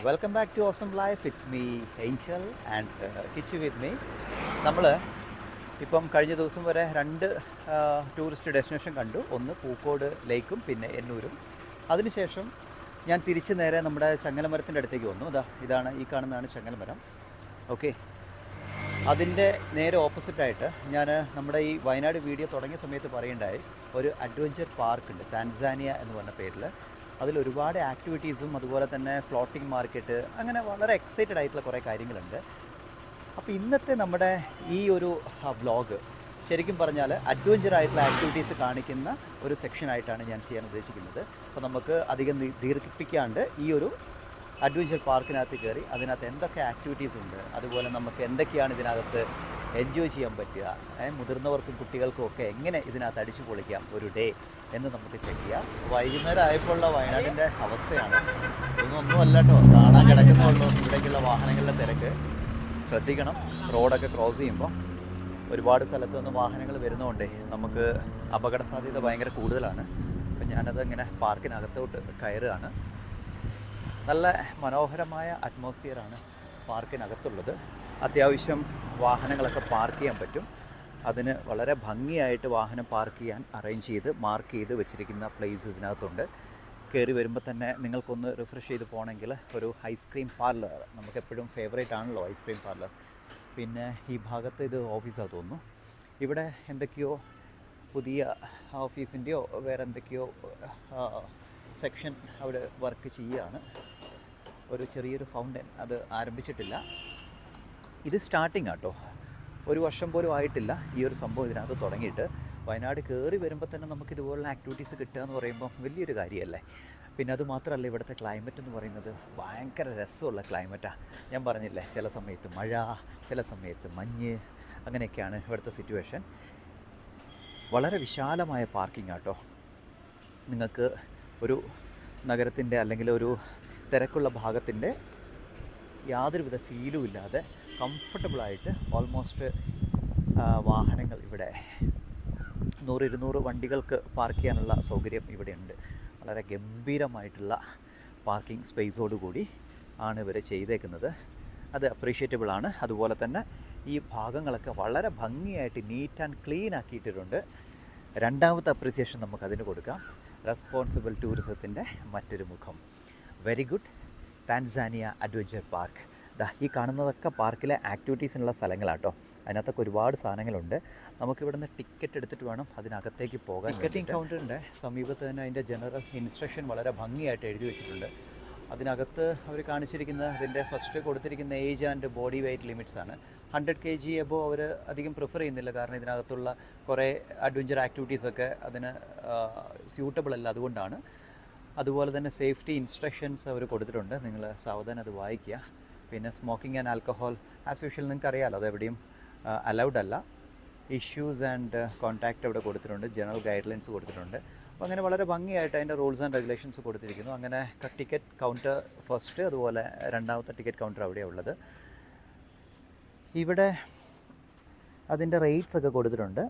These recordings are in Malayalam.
Welcome back to awesome life. It's me Angel and Kichu with me. നമ്മൾ ഇപ്പം കഴിഞ്ഞ ദിവസം വരെ രണ്ട് ടൂറിസ്റ്റ് ഡെസ്റ്റിനേഷൻ കണ്ടു. ഒന്ന് പൂക്കോട് ലേക്കും പിന്നെ എന്നൂരും. അതിനുശേഷം ഞാൻ തിരിച്ച് നേരെ നമ്മുടെ ചങ്ങലമരത്തിൻ്റെ അടുത്തേക്ക് വന്നു. ഇതാണ് ഈ കാണുന്നതാണ് ചങ്ങലമരം. ഓക്കെ, അതിൻ്റെ നേരെ ഓപ്പോസിറ്റായിട്ട് ഞാൻ നമ്മുടെ ഈ വയനാട് വീഡിയോ തുടങ്ങിയ സമയത്ത് പറയുണ്ടായി ഒരു അഡ്വഞ്ചർ പാർക്കുണ്ട്, താൻസാനിയ എന്ന് പറഞ്ഞ പേരിൽ. അതിലൊരുപാട് ആക്ടിവിറ്റീസും അതുപോലെ തന്നെ ഫ്ലോട്ടിംഗ് മാർക്കറ്റ്, അങ്ങനെ വളരെ എക്സൈറ്റഡ് ആയിട്ടുള്ള കുറേ കാര്യങ്ങളുണ്ട്. അപ്പോൾ ഇന്നത്തെ നമ്മുടെ ഈ ഒരു വ്ളോഗ് ശരിക്കും പറഞ്ഞാൽ അഡ്വഞ്ചർ ആയിട്ടുള്ള ആക്ടിവിറ്റീസ് കാണിക്കുന്ന ഒരു സെക്ഷനായിട്ടാണ് ഞാൻ ചെയ്യാൻ ഉദ്ദേശിക്കുന്നത്. അപ്പോൾ നമുക്ക് അധികം ദീർഘിപ്പിക്കാണ്ട് ഈ ഒരു അഡ്വഞ്ചർ പാർക്കിനകത്ത് കയറി അതിനകത്ത് എന്തൊക്കെ ആക്ടിവിറ്റീസ് ഉണ്ട്, അതുപോലെ നമുക്ക് എന്തൊക്കെയാണ് ഇതിനകത്ത് എൻജോയ് ചെയ്യാൻ പറ്റുക, മുതിർന്നവർക്കും കുട്ടികൾക്കും ഒക്കെ എങ്ങനെ ഇതിനകത്ത് അടിച്ചു പൊളിക്കാം ഒരു ഡേ എന്ന് നമുക്ക് ചെക്ക് ചെയ്യാം. വൈകുന്നേരം ആയപ്പോഴുള്ള വയനാടിൻ്റെ അവസ്ഥയാണ് ഇതൊന്നും അല്ല കേട്ടോ, കാണാൻ കിടക്കുന്നുള്ളൂ. ഇവിടേക്കുള്ള വാഹനങ്ങളുടെ തിരക്ക് ശ്രദ്ധിക്കണം. റോഡൊക്കെ ക്രോസ് ചെയ്യുമ്പോൾ ഒരുപാട് സ്ഥലത്ത് നിന്ന് വാഹനങ്ങൾ വരുന്നതുകൊണ്ടേ നമുക്ക് അപകട സാധ്യത ഭയങ്കര കൂടുതലാണ്. അപ്പം ഞാനത് ഇങ്ങനെ പാർക്കിനകത്തോട്ട് കയറുകയാണ്. നല്ല മനോഹരമായ അറ്റ്മോസ്ഫിയറാണ് പാർക്കിനകത്തുള്ളത്. അത്യാവശ്യം വാഹനങ്ങളൊക്കെ പാർക്ക് ചെയ്യാൻ പറ്റും. അതിന് വളരെ ഭംഗിയായിട്ട് വാഹനം പാർക്ക് ചെയ്യാൻ അറേഞ്ച് ചെയ്ത് മാർക്ക് ചെയ്ത് വെച്ചിരിക്കുന്ന പ്ലേസ് ഇതിനകത്തുണ്ട്. കയറി വരുമ്പോൾ തന്നെ നിങ്ങൾക്കൊന്ന് റിഫ്രഷ് ചെയ്ത് പോകണമെങ്കിൽ ഒരു ഐസ്ക്രീം പാർലർ, നമുക്കെപ്പോഴും ഫേവറേറ്റ് ആണല്ലോ ഐസ്ക്രീം പാർലർ. പിന്നെ ഈ ഭാഗത്ത് ഇത് ഓഫീസാണ് തോന്നുന്നു. ഇവിടെ എന്തൊക്കെയോ പുതിയ ഓഫീസിൻ്റെയോ വേറെ എന്തൊക്കെയോ സെക്ഷൻ അവിടെ വർക്ക് ചെയ്യുകയാണ്. ഒരു ചെറിയൊരു ഫൗണ്ടൻ അത് ആരംഭിച്ചിട്ടില്ല. ഇത് സ്റ്റാർട്ടിങ് ആട്ടോ, ഒരു വർഷം പോലും ആയിട്ടില്ല ഈ ഒരു സംഭവം ഇതിനകത്ത് തുടങ്ങിയിട്ട്. വയനാട് കയറി വരുമ്പോൾ തന്നെ നമുക്ക് ഇതുപോലുള്ള ആക്ടിവിറ്റീസ് കിട്ടുക എന്ന് പറയുമ്പോൾ വലിയൊരു കാര്യമല്ലേ. പിന്നെ അത് മാത്രമല്ല, ഇവിടുത്തെ ക്ലൈമറ്റ് എന്ന് പറയുന്നത് ഭയങ്കര രസമുള്ള ക്ലൈമറ്റാണ്. ഞാൻ പറഞ്ഞില്ലേ, ചില സമയത്ത് മഴ, ചില സമയത്ത് മഞ്ഞ്, അങ്ങനെയൊക്കെയാണ് ഇവിടുത്തെ സിറ്റുവേഷൻ. വളരെ വിശാലമായ പാർക്കിംഗ് ആട്ടോ. നിങ്ങൾക്ക് ഒരു നഗരത്തിൻ്റെ അല്ലെങ്കിൽ ഒരു തിരക്കുള്ള ഭാഗത്തിൻ്റെ യാതൊരുവിധ ഫീലും ഇല്ലാതെ കംഫർട്ടബിളായിട്ട് ഓൾമോസ്റ്റ് വാഹനങ്ങൾ ഇവിടെ 100-200 വണ്ടികൾക്ക് പാർക്ക് ചെയ്യാനുള്ള സൗകര്യം ഇവിടെ ഉണ്ട്. വളരെ ഗംഭീരമായിട്ടുള്ള പാർക്കിംഗ് സ്പേസോടുകൂടി ആണ് ഇവർ ചെയ്തേക്കുന്നത്. അത് അപ്രീഷിയേറ്റബിൾ ആണ്. അതുപോലെ തന്നെ ഈ ഭാഗങ്ങളൊക്കെ വളരെ ഭംഗിയായിട്ട് നീറ്റ് ആൻഡ് ക്ലീൻ ആക്കിയിട്ടിട്ടുണ്ട്. രണ്ടാമത്തെ അപ്രീസിയേഷൻ നമുക്കതിന് കൊടുക്കാം. റെസ്പോൺസിബിൾ ടൂറിസത്തിൻ്റെ മറ്റൊരു മുഖം. Very good. Tanzania adventure park. ഈ കാണുന്നതൊക്കെ പാർക്കിലെ ആക്ടിവിറ്റീസിനുള്ള സ്ഥലങ്ങളാട്ടോ. അതിനകത്തൊക്കെ ഒരുപാട് സാധനങ്ങളുണ്ട്. നമുക്കിവിടുന്ന് ടിക്കറ്റ് എടുത്തിട്ട് വേണം അതിനകത്തേക്ക് പോകാൻ. ടിക്കറ്റിംഗ് കൗണ്ടറിൻ്റെ സമീപത്ത് തന്നെ അതിൻ്റെ ജനറൽ ഇൻസ്ട്രക്ഷൻ വളരെ ഭംഗിയായിട്ട് എഴുതി വെച്ചിട്ടുണ്ട്. അതിനകത്ത് അവർ കാണിച്ചിരിക്കുന്നത് അതിൻ്റെ ഫസ്റ്റ് കൊടുത്തിരിക്കുന്ന age and body weight limits ആണ്. 100 kg എബോ അവർ അധികം പ്രിഫർ ചെയ്യുന്നില്ല, കാരണം ഇതിനകത്തുള്ള കുറേ അഡ്വഞ്ചർ ആക്ടിവിറ്റീസൊക്കെ അതിന് സ്യൂട്ടബിൾ അല്ല, അതുകൊണ്ടാണ്. അതുപോലെ തന്നെ സേഫ്റ്റി ഇൻസ്ട്രക്ഷൻസ് അവർ കൊടുത്തിട്ടുണ്ട്, നിങ്ങൾ സാവധാനം അത് വായിക്കുക. പിന്നെ smoking and alcohol as usual നിങ്ങൾക്ക് അറിയാമല്ലോ, അതെവിടെയും അലൗഡ് അല്ല. ഇഷ്യൂസ് ആൻഡ് കോൺടാക്റ്റ് അവിടെ കൊടുത്തിട്ടുണ്ട്, ജനറൽ ഗൈഡ് ലൈൻസ് കൊടുത്തിട്ടുണ്ട്. അപ്പോൾ അങ്ങനെ വളരെ ഭംഗിയായിട്ട് അതിൻ്റെ റൂൾസ് ആൻഡ് റെഗുലേഷൻസ് കൊടുത്തിരിക്കുന്നു. അങ്ങനെ ടിക്കറ്റ് കൗണ്ടർ ഫസ്റ്റ്, അതുപോലെ രണ്ടാമത്തെ ടിക്കറ്റ് കൗണ്ടർ അവിടെയാണ് ഉള്ളത്. ഇവിടെ അതിൻ്റെ റേറ്റ്സ് ഒക്കെ കൊടുത്തിട്ടുണ്ട്.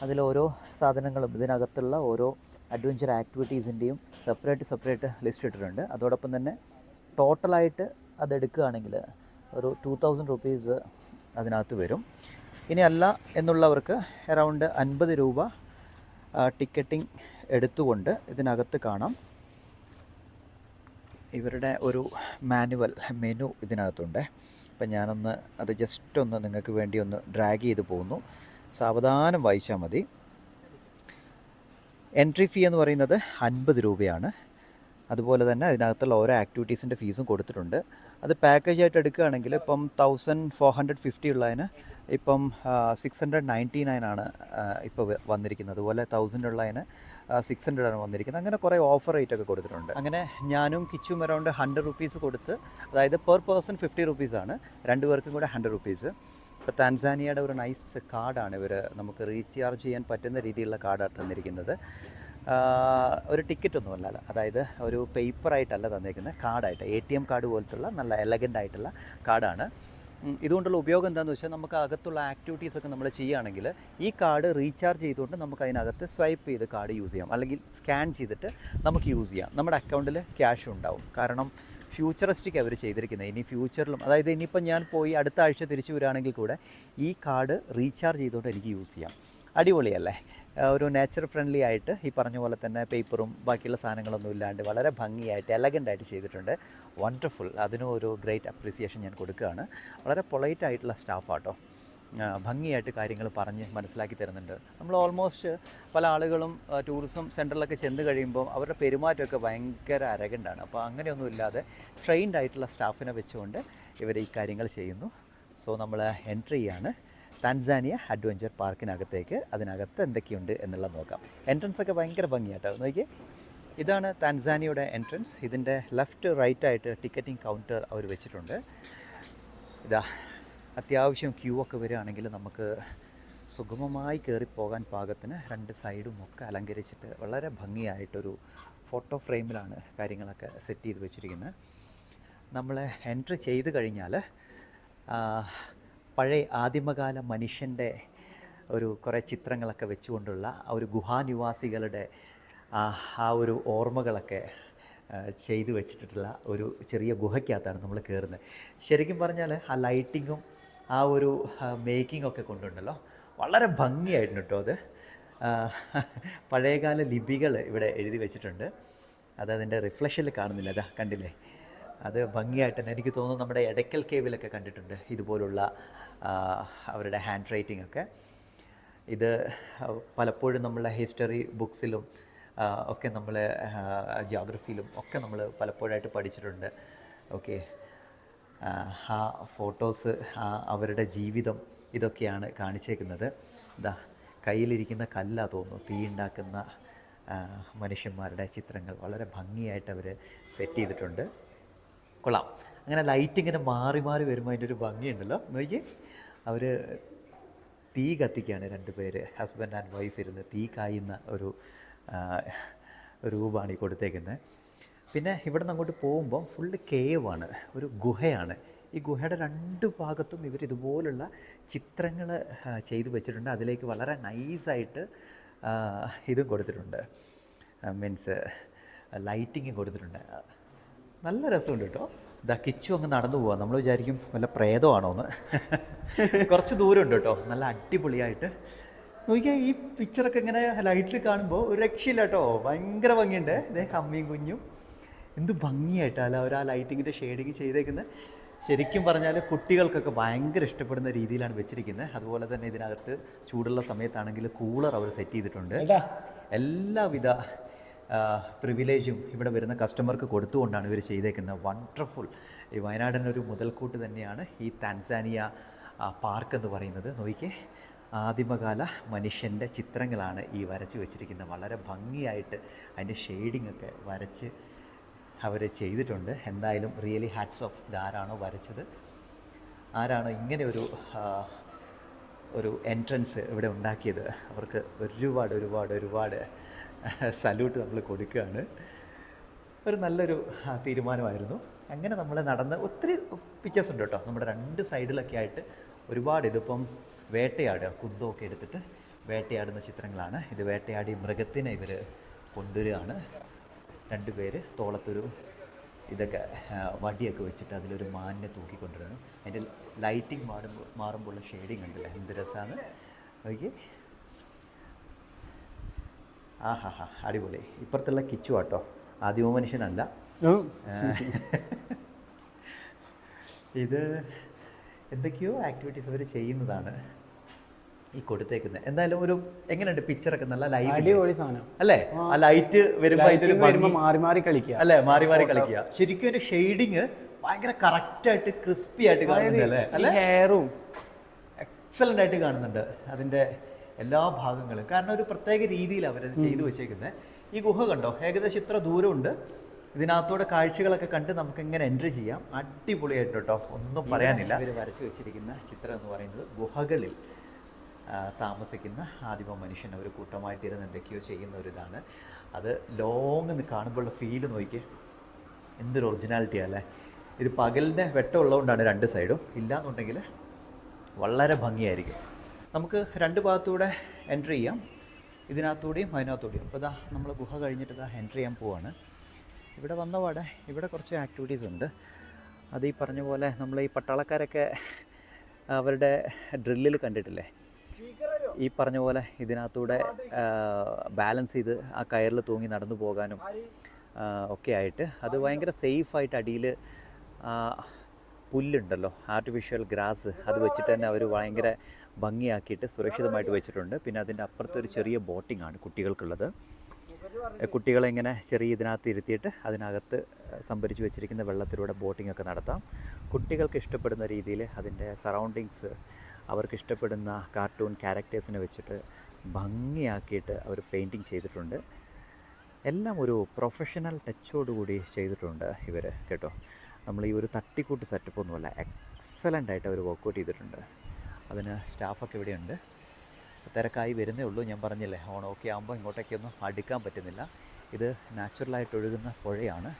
അതിലോരോ സാധനങ്ങളും ഇതിനകത്തുള്ള ഓരോ അഡ്വഞ്ചർ ആക്ടിവിറ്റീസിൻ്റെയും സെപ്പറേറ്റ് ലിസ്റ്റ് ഇട്ടിട്ടുണ്ട്. അതോടൊപ്പം തന്നെ ടോട്ടലായിട്ട് അതെടുക്കുകയാണെങ്കിൽ ഒരു 2000 റുപ്പീസ് അതിനകത്ത് വരും. ഇനി അല്ല എന്നുള്ളവർക്ക് അറൗണ്ട് 50 രൂപ ടിക്കറ്റിംഗ് എടുത്തുകൊണ്ട് ഇതിനകത്ത് കാണാം. ഇവരുടെ ഒരു മാനുവൽ മെനു ഇതിനകത്തുണ്ട്. അപ്പം ഞാനൊന്ന് അത് ജസ്റ്റ് ഒന്ന് നിങ്ങൾക്ക് വേണ്ടി ഒന്ന് ഡ്രാഗ് ചെയ്ത് പോകുന്നു, സാവധാനം വായിച്ചാൽ മതി. എൻട്രി ഫീ എന്ന് പറയുന്നത് 50 രൂപയാണ്. അതുപോലെ തന്നെ അതിനകത്തുള്ള ഓരോ ആക്ടിവിറ്റീസിൻ്റെ ഫീസും കൊടുത്തിട്ടുണ്ട്. അത് പാക്കേജായിട്ട് എടുക്കുകയാണെങ്കിൽ ഇപ്പം 1450 ഉള്ളതിന് ഇപ്പം 699 ആണ് ഇപ്പോൾ വന്നിരിക്കുന്നത്. അതുപോലെ 1000 ഉള്ളതിന് 600 ആണ് വന്നിരിക്കുന്നത്. അങ്ങനെ കുറേ ഓഫർ റേറ്റ് ഒക്കെ കൊടുത്തിട്ടുണ്ട്. അങ്ങനെ ഞാനും കിച്ചും അറൗണ്ട് 100 റുപ്പീസ് കൊടുത്ത്, അതായത് പെർ പേഴ്സൺ 50 റുപ്പീസാണ്, 2 പേർക്കും കൂടെ 100 റുപ്പീസ്. ഇപ്പോൾ താൻസാനിയയുടെ ഒരു നൈസ് കാർഡാണ് ഇവർ നമുക്ക് റീചാർജ് ചെയ്യാൻ പറ്റുന്ന രീതിയിലുള്ള കാർഡാണ് തന്നിരിക്കുന്നത്. ഒരു ടിക്കറ്റൊന്നുമല്ല, അതായത് ഒരു പേപ്പറായിട്ടല്ല തന്നിരിക്കുന്നത്, കാർഡായിട്ട്, ATM കാർഡ് പോലത്തുള്ള നല്ല എലഗൻ്റ് ആയിട്ടുള്ള കാർഡാണ്. ഇതുകൊണ്ടുള്ള ഉപയോഗം എന്താണെന്ന് വെച്ചാൽ നമുക്ക് അകത്തുള്ള ആക്ടിവിറ്റീസൊക്കെ നമ്മൾ ചെയ്യുകയാണെങ്കിൽ ഈ കാർഡ് റീചാർജ് ചെയ്തുകൊണ്ട് നമുക്ക് അതിനകത്ത് സ്വൈപ്പ് ചെയ്ത് കാർഡ് യൂസ് ചെയ്യാം, അല്ലെങ്കിൽ സ്കാൻ ചെയ്തിട്ട് നമുക്ക് യൂസ് ചെയ്യാം. നമ്മുടെ അക്കൗണ്ടിൽ ക്യാഷ് ഉണ്ടാവും. കാരണം ഫ്യൂച്ചറിസ്റ്റിക് അവർ ചെയ്തിരിക്കുന്നത്. ഇനി ഫ്യൂച്ചറിലും, അതായത് ഇനിയിപ്പം ഞാൻ പോയി അടുത്ത ആഴ്ച തിരിച്ചു വരികയാണെങ്കിൽ കൂടെ ഈ കാർഡ് റീചാർജ് ചെയ്തുകൊണ്ട് എനിക്ക് യൂസ് ചെയ്യാം. അടിപൊളിയല്ലേ? ഒരു നേച്ചർ ഫ്രണ്ട്ലി ആയിട്ട് ഈ പറഞ്ഞ പോലെ തന്നെ പേപ്പറും ബാക്കിയുള്ള സാധനങ്ങളൊന്നും ഇല്ലാണ്ട് വളരെ ഭംഗിയായിട്ട് എലഗൻ്റായിട്ട് ചെയ്തിട്ടുണ്ട്. വണ്ടർഫുൾ. അതിനും ഒരു ഗ്രേറ്റ് അപ്രീസിയേഷൻ ഞാൻ കൊടുക്കുകയാണ്. വളരെ പൊളൈറ്റ് ആയിട്ടുള്ള സ്റ്റാഫാട്ടോ. ഭംഗിയായിട്ട് കാര്യങ്ങൾ പറഞ്ഞ് മനസ്സിലാക്കി തരുന്നുണ്ട്. നമ്മൾ ഓൾമോസ്റ്റ് പല ആളുകളും ടൂറിസം സെൻറ്ററിലൊക്കെ ചെന്ന് കഴിയുമ്പോൾ അവരുടെ പെരുമാറ്റമൊക്കെ ഭയങ്കര അരഗൻ്റാണ്. അപ്പോൾ അങ്ങനെയൊന്നും ഇല്ലാതെ ട്രെയിൻഡ് ആയിട്ടുള്ള സ്റ്റാഫിനെ വെച്ചുകൊണ്ട് ഇവർ ഈ കാര്യങ്ങൾ ചെയ്യുന്നു. സോ നമ്മൾ എൻട്രി ചെയ്യാണ് താൻസാനിയ അഡ്വഞ്ചർ പാർക്കിനകത്തേക്ക്. അതിനകത്ത് എന്തൊക്കെയുണ്ട് എന്നുള്ളത് നോക്കാം. എൻട്രൻസ് ഒക്കെ ഭയങ്കര ഭംഗിയാട്ടോ. നോക്കിയേ, ഇതാണ് താൻസാനിയയുടെ എൻട്രൻസ്. ഇതിൻ്റെ ലെഫ്റ്റ് റൈറ്റ് ആയിട്ട് ടിക്കറ്റിംഗ് കൗണ്ടർ അവർ വെച്ചിട്ടുണ്ട്. ഇതാ അത്യാവശ്യം ക്യൂ ഒക്കെ വരികയാണെങ്കിൽ നമുക്ക് സുഗമമായി കയറിപ്പോകാൻ പാകത്തിന് രണ്ട് സൈഡും ഒക്കെ അലങ്കരിച്ചിട്ട് വളരെ ഭംഗിയായിട്ടൊരു ഫോട്ടോ ഫ്രെയിമിലാണ് കാര്യങ്ങളൊക്കെ സെറ്റ് ചെയ്ത് വെച്ചിരിക്കുന്നത്. നമ്മൾ എൻട്രി ചെയ്ത് കഴിഞ്ഞാൽ പഴയ ആദിമകാല മനുഷ്യൻ്റെ ഒരു കുറേ ചിത്രങ്ങളൊക്കെ വെച്ചുകൊണ്ടുള്ള ഒരു ഗുഹാനിവാസികളുടെ ആ ഒരു ഓർമ്മകളൊക്കെ ചെയ്തു വെച്ചിട്ടുള്ള ഒരു ചെറിയ ഗുഹയ്ക്കകത്താണ് നമ്മൾ കയറുന്നത്. ശരിക്കും പറഞ്ഞാൽ ആ ലൈറ്റിങ്ങും ആ ഒരു മേക്കിംഗ് ഒക്കെ കൊണ്ടുണ്ടല്ലോ, വളരെ ഭംഗിയായിരുന്നു കേട്ടോ. അത് പഴയകാല ലിപികൾ ഇവിടെ എഴുതി വെച്ചിട്ടുണ്ട്. അതതിൻ്റെ റിഫ്ലക്ഷനിൽ കാണുന്നില്ല, അതാ കണ്ടില്ലേ? അത് ഭംഗിയായിട്ട് തന്നെ എനിക്ക് തോന്നുന്നു നമ്മുടെ എടക്കൽ കേവിലൊക്കെ കണ്ടിട്ടുണ്ട് ഇതുപോലുള്ള അവരുടെ ഹാൻഡ് റൈറ്റിംഗ് ഒക്കെ. ഇത് പലപ്പോഴും നമ്മളെ ഹിസ്റ്ററി ബുക്സിലും ഒക്കെ നമ്മൾ ജിയോഗ്രഫിയിലും ഒക്കെ നമ്മൾ പലപ്പോഴായിട്ട് പഠിച്ചിട്ടുണ്ട്. ഓക്കെ, ആ ഫോട്ടോസ്, അവരുടെ ജീവിതം ഇതൊക്കെയാണ് കാണിച്ചേക്കുന്നത്. ഇതാ കയ്യിലിരിക്കുന്ന കല്ലാ തോന്നുന്നു, തീ ഉണ്ടാക്കുന്ന മനുഷ്യന്മാരുടെ ചിത്രങ്ങൾ വളരെ ഭംഗിയായിട്ട് അവർ സെറ്റ് ചെയ്തിട്ടുണ്ട്. കൊള്ളാം. അങ്ങനെ ലൈറ്റ് ഇങ്ങനെ മാറി മാറി വരുമ്പോൾ അതിൻ്റെ ഒരു ഭംഗിയുണ്ടല്ലോ. നോക്കി, അവർ തീ കത്തിക്കുകയാണ്, രണ്ട് പേര് ഹസ്ബൻഡ് ആൻഡ് വൈഫ് ഇരുന്ന് തീ കായുന്ന ഒരു രൂപമാണ് ഈ കൊടുത്തേക്കുന്നത്. പിന്നെ ഇവിടെ നിന്ന് അങ്ങോട്ട് പോകുമ്പോൾ ഫുള്ള് കേവാണ്, ഒരു ഗുഹയാണ്. ഈ ഗുഹയുടെ രണ്ട് ഭാഗത്തും ഇവർ ഇതുപോലുള്ള ചിത്രങ്ങൾ ചെയ്തു വെച്ചിട്ടുണ്ട്. അതിലേക്ക് വളരെ നൈസായിട്ട് ഇതും കൊടുത്തിട്ടുണ്ട്, മീൻസ് ലൈറ്റിങ്ങും കൊടുത്തിട്ടുണ്ട്. നല്ല രസമുണ്ട് കേട്ടോ. ഇതാ കിച്ചു അങ്ങ് നടന്നു പോവാം. നമ്മൾ വിചാരിക്കും വല്ല പ്രേതമാണോ എന്ന്. കുറച്ച് ദൂരമുണ്ട് കേട്ടോ. നല്ല അടിപൊളിയായിട്ട് നോക്കിയാൽ ഈ പിക്ചറൊക്കെ ഇങ്ങനെ ലൈറ്റിൽ കാണുമ്പോൾ ഒരു രക്ഷയില്ല കേട്ടോ. ഭയങ്കര ഭംഗിയുണ്ട്. ഇതേ അമ്മയും കുഞ്ഞും എന്ത് ഭംഗിയായിട്ടല്ല അവർ ആ ലൈറ്റിങ്ങിൻ്റെ ഷെയ്ഡിങ് ചെയ്തേക്കുന്നത്. ശരിക്കും പറഞ്ഞാൽ കുട്ടികൾക്കൊക്കെ ഭയങ്കര ഇഷ്ടപ്പെടുന്ന രീതിയിലാണ് വെച്ചിരിക്കുന്നത്. അതുപോലെ തന്നെ ഇതിനകത്ത് ചൂടുള്ള സമയത്താണെങ്കിൽ കൂളർ അവർ സെറ്റ് ചെയ്തിട്ടുണ്ട്. എല്ലാവിധ പ്രിവിലേജും ഇവിടെ വരുന്ന കസ്റ്റമർക്ക് കൊടുത്തുകൊണ്ടാണ് ഇവർ ചെയ്തേക്കുന്നത്. വണ്ടർഫുൾ. ഈ വയനാടിനൊരു മുതൽക്കൂട്ട് തന്നെയാണ് ഈ താൻസാനിയ പാർക്ക് എന്ന് പറയുന്നത്. നോക്കിക്കേ, ആദിമകാല മനുഷ്യൻ്റെ ചിത്രങ്ങളാണ് ഈ വരച്ച് വെച്ചിരിക്കുന്നത്. വളരെ ഭംഗിയായിട്ട് അതിൻ്റെ ഷെയ്ഡിങ് ഒക്കെ വരച്ച് അവർ ചെയ്തിട്ടുണ്ട്. എന്തായാലും റിയലി ഹാറ്റ്സ് ഓഫ്. ഇതാരാണോ വരച്ചത്, ആരാണോ ഇങ്ങനെ ഒരു എൻട്രൻസ് ഇവിടെ ഉണ്ടാക്കിയത്, അവർക്ക് ഒരുപാട് സല്യൂട്ട് നമ്മൾ കൊടുക്കുകയാണ്. ഒരു നല്ലൊരു തീരുമാനമായിരുന്നു. അങ്ങനെ നമ്മൾ നടന്ന് ഒത്തിരി പിക്ചേഴ്സ് ഉണ്ട് കേട്ടോ. നമ്മുടെ രണ്ട് സൈഡിലൊക്കെ ആയിട്ട് ഒരുപാട്. ഇതിപ്പം വേട്ടയാടുക, കുന്തമൊക്കെ എടുത്തിട്ട് വേട്ടയാടുന്ന ചിത്രങ്ങളാണ്. ഇത് വേട്ടയാടി മൃഗത്തിനെ ഇവർ കൊണ്ടുവരികയാണ്. രണ്ടുപേര് തോളത്തൊരു ഇതൊക്കെ വടിയൊക്കെ വെച്ചിട്ട് അതിലൊരു മാനിനെ തൂക്കിക്കൊണ്ടിരുന്നു. അതിൻ്റെ ലൈറ്റിങ് മാറുമ്പോഴുള്ള ഷെയ്ഡിങ് ഉണ്ടല്ലോ, എന്ത് രസമാണ്. നോക്കി, അടിപൊളി. ഇപ്പുറത്തുള്ള കിച്ചു ആട്ടോ, ആദിമ മനുഷ്യനല്ല. ഇത് എന്തൊക്കെയോ ആക്ടിവിറ്റീസ് അവർ ചെയ്യുന്നതാണ് ഈ കൊടുത്തേക്കുന്നത്. എന്തായാലും ഒരു എങ്ങനെയുണ്ട് പിക്ചറൊക്കെ? നല്ല ലൈറ്റ് അല്ലേ? ആ ലൈറ്റ് വരുമ്പോൾ മാറി മാറി കളിക്കുക അല്ലേ? മാറി മാറി കളിക്കുക. ശരിക്കും ഒരു ഷെയ്ഡിങ് ഭയങ്കര കറക്റ്റായിട്ട് ക്രിസ്പി ആയിട്ട് കാണുന്നുണ്ട് അല്ലേ? ഹെയറും എക്സലൻ്റ് ആയിട്ട് കാണുന്നുണ്ട് അതിൻ്റെ എല്ലാ ഭാഗങ്ങളും. കാരണം ഒരു പ്രത്യേക രീതിയിൽ അവരത് ചെയ്തു വെച്ചേക്കുന്നത്. ഈ ഗുഹ കണ്ടോ, ഏകദേശം ഇത്ര ദൂരമുണ്ട്. ഇതിനകത്തൂടെ കാഴ്ചകളൊക്കെ കണ്ട് നമുക്ക് ഇങ്ങനെ എൻട്രി ചെയ്യാം. അടിപൊളിയായിട്ട് കേട്ടോ, ഒന്നും പറയാനില്ല. ഇവർ വരച്ച് വെച്ചിരിക്കുന്ന ചിത്രം എന്ന് പറയുന്നത് ഗുഹകളിൽ താമസിക്കുന്ന ആദിമ മനുഷ്യൻ ഒരു കൂട്ടമായിട്ടിരുന്ന് എന്തൊക്കെയോ ചെയ്യുന്ന ഒരിതാണ്. അത് ലോങ് കാണുമ്പോഴുള്ള ഫീല് നോക്കിയേ, എന്തൊരു ഒറിജിനാലിറ്റി അല്ലേ. ഇത് പകലിൻ്റെ വെട്ടം ഉള്ളതുകൊണ്ടാണ് രണ്ട് സൈഡും. ഇല്ലയെന്നുണ്ടെങ്കിൽ വളരെ ഭംഗിയായിരിക്കും. നമുക്ക് രണ്ട് ഭാഗത്തൂടെ എൻട്രി ചെയ്യാം, ഇതിനകത്തൂടെയും അതിനകത്തൂടെയും. അപ്പോൾ ഇതാ നമ്മൾ ഗുഹ കഴിഞ്ഞിട്ട് ഇതാ എൻട്രി ചെയ്യാൻ പോവാണ്. ഇവിടെ വന്ന പാടെ ഇവിടെ കുറച്ച് ആക്ടിവിറ്റീസ് ഉണ്ട്. അത് ഈ പറഞ്ഞ പോലെ നമ്മൾ ഈ പട്ടാളക്കാരൊക്കെ അവരുടെ ഡ്രില്ലിൽ കണ്ടിട്ടില്ലേ, ഈ പറഞ്ഞ പോലെ ഇതിനകത്തൂടെ ബാലൻസ് ചെയ്ത് ആ കയറിൽ തൂങ്ങി നടന്നു പോകാനും ഒക്കെ ആയിട്ട് അത് ഭയങ്കര സേഫായിട്ട് അടിയിൽ പുല്ലുണ്ടല്ലോ, ആർട്ടിഫിഷ്യൽ ഗ്രാസ്, അത് വെച്ചിട്ട് തന്നെ അവർ ഭയങ്കര ഭംഗിയാക്കിയിട്ട് സുരക്ഷിതമായിട്ട് വെച്ചിട്ടുണ്ട്. പിന്നെ അതിൻ്റെ അപ്പുറത്തൊരു ചെറിയ ബോട്ടിംഗ് ആണ് കുട്ടികൾക്കുള്ളത്. കുട്ടികളെ ഇങ്ങനെ ചെറിയ ഇതിനകത്ത് ഇരുത്തിയിട്ട് അതിനകത്ത് സംഭരിച്ച് വെച്ചിരിക്കുന്ന വെള്ളത്തിലൂടെ ബോട്ടിംഗ് ഒക്കെ നടത്താം. കുട്ടികൾക്ക് ഇഷ്ടപ്പെടുന്ന രീതിയിൽ അതിൻ്റെ സറൗണ്ടിങ്സ്, അവർക്ക് ഇഷ്ടപ്പെടുന്ന കാർട്ടൂൺ ക്യാരക്ടേഴ്സിനെ വെച്ചിട്ട് ഭംഗിയാക്കിയിട്ട് അവർ പെയിൻറ്റിങ് ചെയ്തിട്ടുണ്ട്. എല്ലാം ഒരു പ്രൊഫഷണൽ ടച്ചോടുകൂടി ചെയ്തിട്ടുണ്ട് ഇവർ കേട്ടോ. നമ്മൾ ഈ ഒരു തട്ടിക്കൂട്ട് സെറ്റപ്പ് ഒന്നുമല്ല, എക്സലൻ്റായിട്ട് അവർ വർക്കൗട്ട് ചെയ്തിട്ടുണ്ട്. അതിന് സ്റ്റാഫൊക്കെ ഇവിടെയുണ്ട്. തിരക്കായി വരുന്നേ ഉള്ളൂ. ഞാൻ പറഞ്ഞില്ലേ, ഓണമൊക്കെ ആകുമ്പോൾ ഇങ്ങോട്ടേക്കൊന്നും അടുക്കാൻ പറ്റുന്നില്ല. ഇത് നാച്ചുറലായിട്ട് ഒഴുകുന്ന പുഴയാണ്.